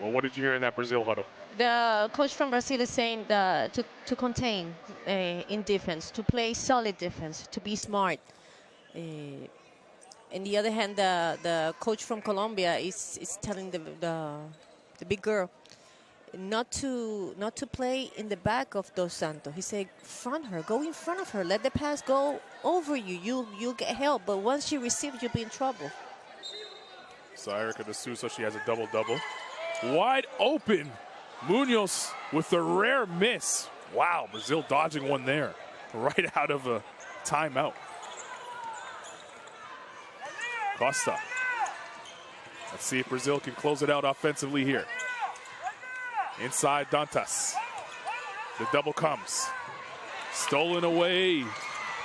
Well, what did you hear in that Brazil huddle? The coach from Brazil is saying to contain in defense, to play solid defense, to be smart. On the other hand, the coach from Colombia is telling the big girl not to play in the back of Dos Santos. He said, front her, go in front of her, let the pass go over you. You'll get help, but once she receives, you'll be in trouble. So Erica De Sousa, she has a double-double. Wide open. Munoz with the rare miss. Wow, Brazil dodging one there. Right out of a timeout. Costa. Let's see if Brazil can close it out offensively here. Inside Dantas. The double comes. Stolen away.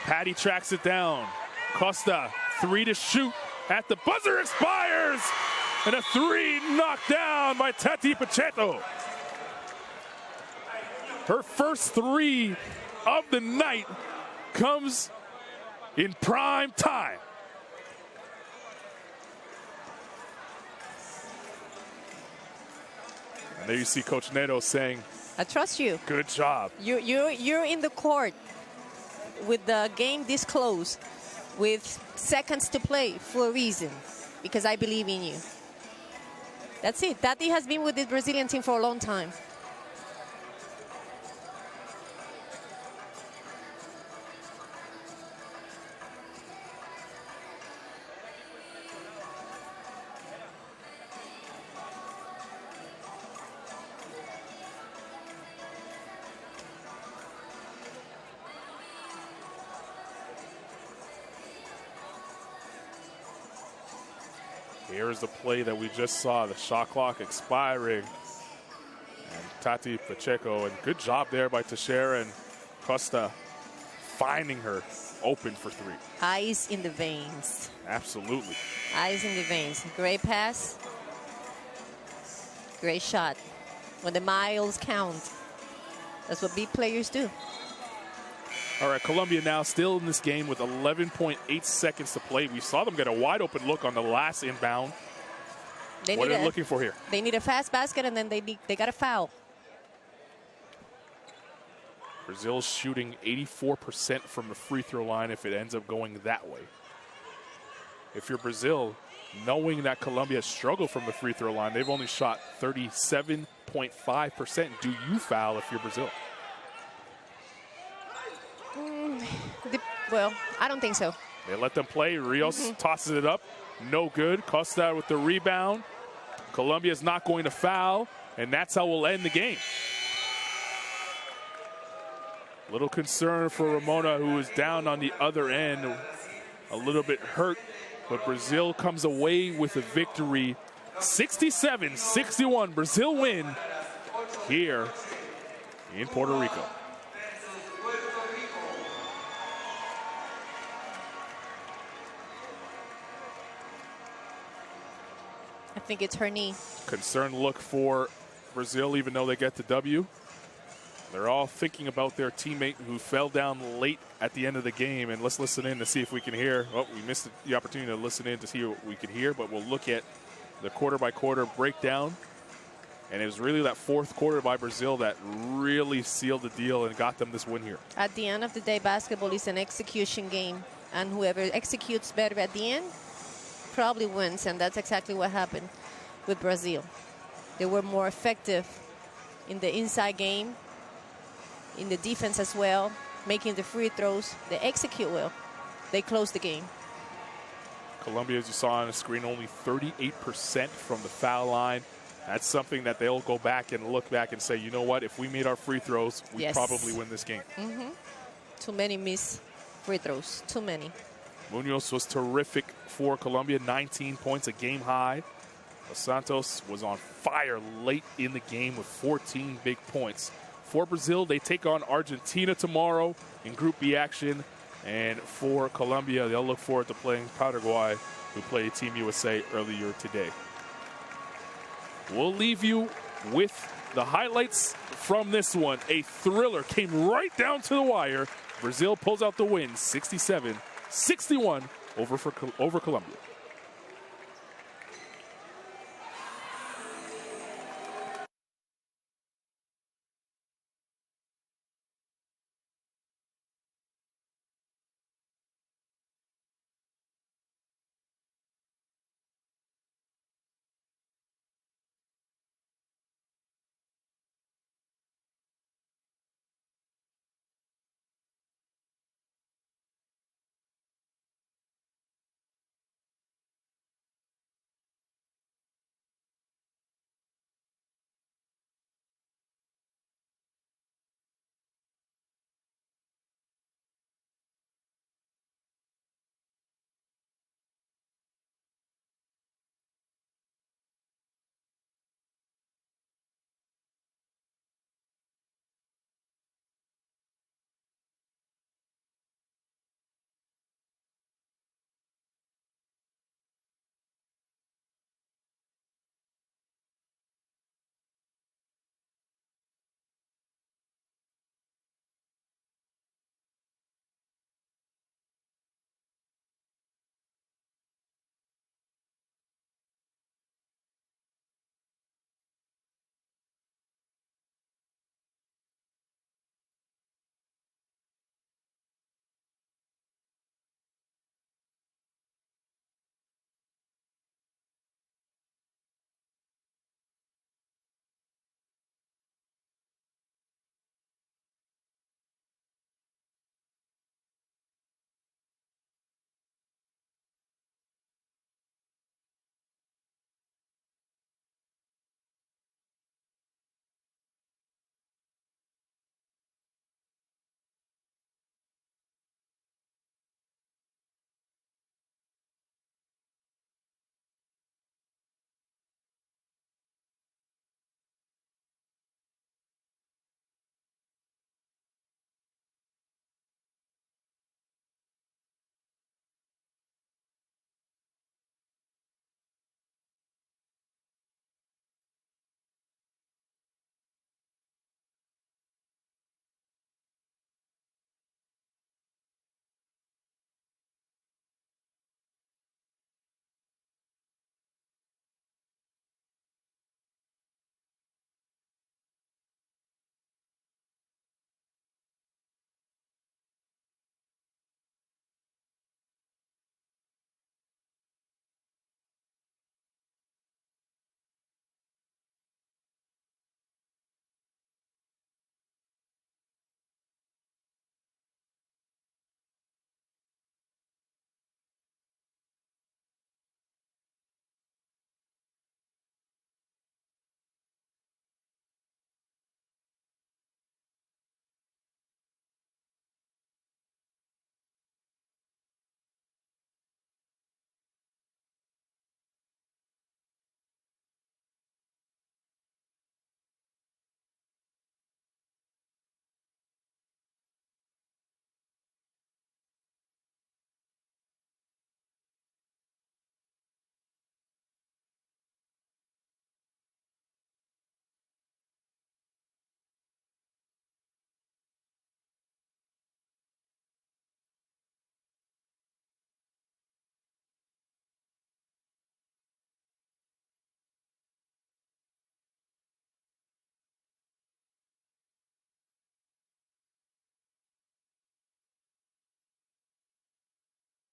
Patty tracks it down. Costa, 3 to shoot. At the buzzer expires. And a 3 knocked down by Tati Pacheco. Her first 3 of the night comes in prime time. And there you see Coach Neto saying, I trust you. Good job. You're in the court with the game this close, with seconds to play for a reason, because I believe in you. That's it. Tati has been with the Brazilian team for a long time. Here's the play that we just saw, the shot clock expiring. And Tati Pacheco, and good job there by Teixeira and Costa finding her open for three. Eyes in the veins. Absolutely. Eyes in the veins. Great pass. Great shot. When the miles count. That's what big players do. All right, Colombia now still in this game with 11.8 seconds to play. We saw them get a wide open look on the last inbound. What are they looking for here? They need a fast basket, and then they got a foul. Brazil's shooting 84% from the free throw line if it ends up going that way. If you're Brazil, knowing that Colombia struggled from the free throw line, they've only shot 37.5%. Do you foul if you're Brazil? Well, I don't think so. They let them play. Rios tosses it up. No good. Costa with the rebound. Colombia is not going to foul, and that's how we'll end the game. Little concern for Ramona, who is down on the other end, a little bit hurt, but Brazil comes away with a victory. 67-61. Brazil win here in Puerto Rico. I think it's her knee. Concerned look for Brazil, even though they get the W. They're all thinking about their teammate who fell down late at the end of the game. And let's listen in to see if we can hear. Oh, we missed the opportunity to listen in to see what we can hear, but we'll look at the quarter-by-quarter breakdown. And it was really that fourth quarter by Brazil that really sealed the deal and got them this win here. At the end of the day, basketball is an execution game. And whoever executes better at the end probably wins. And that's exactly what happened with Brazil. They were more effective in the inside game, in the defense as well, making the free throws. They execute well. They close the game. Colombia, as you saw on the screen, only 38% from the foul line. That's something that they'll go back and look back and say, you know what, if we made our free throws, we'd probably win this game. Too many missed free throws. Too many. Munoz was terrific for Colombia, 19 points, a game high. Los Santos was on fire late in the game with 14 big points. For Brazil, they take on Argentina tomorrow in Group B action. And for Colombia, they'll look forward to playing Paraguay, who played Team USA earlier today. We'll leave you with the highlights from this one. A thriller came right down to the wire. Brazil pulls out the win, 67-61 over Colombia.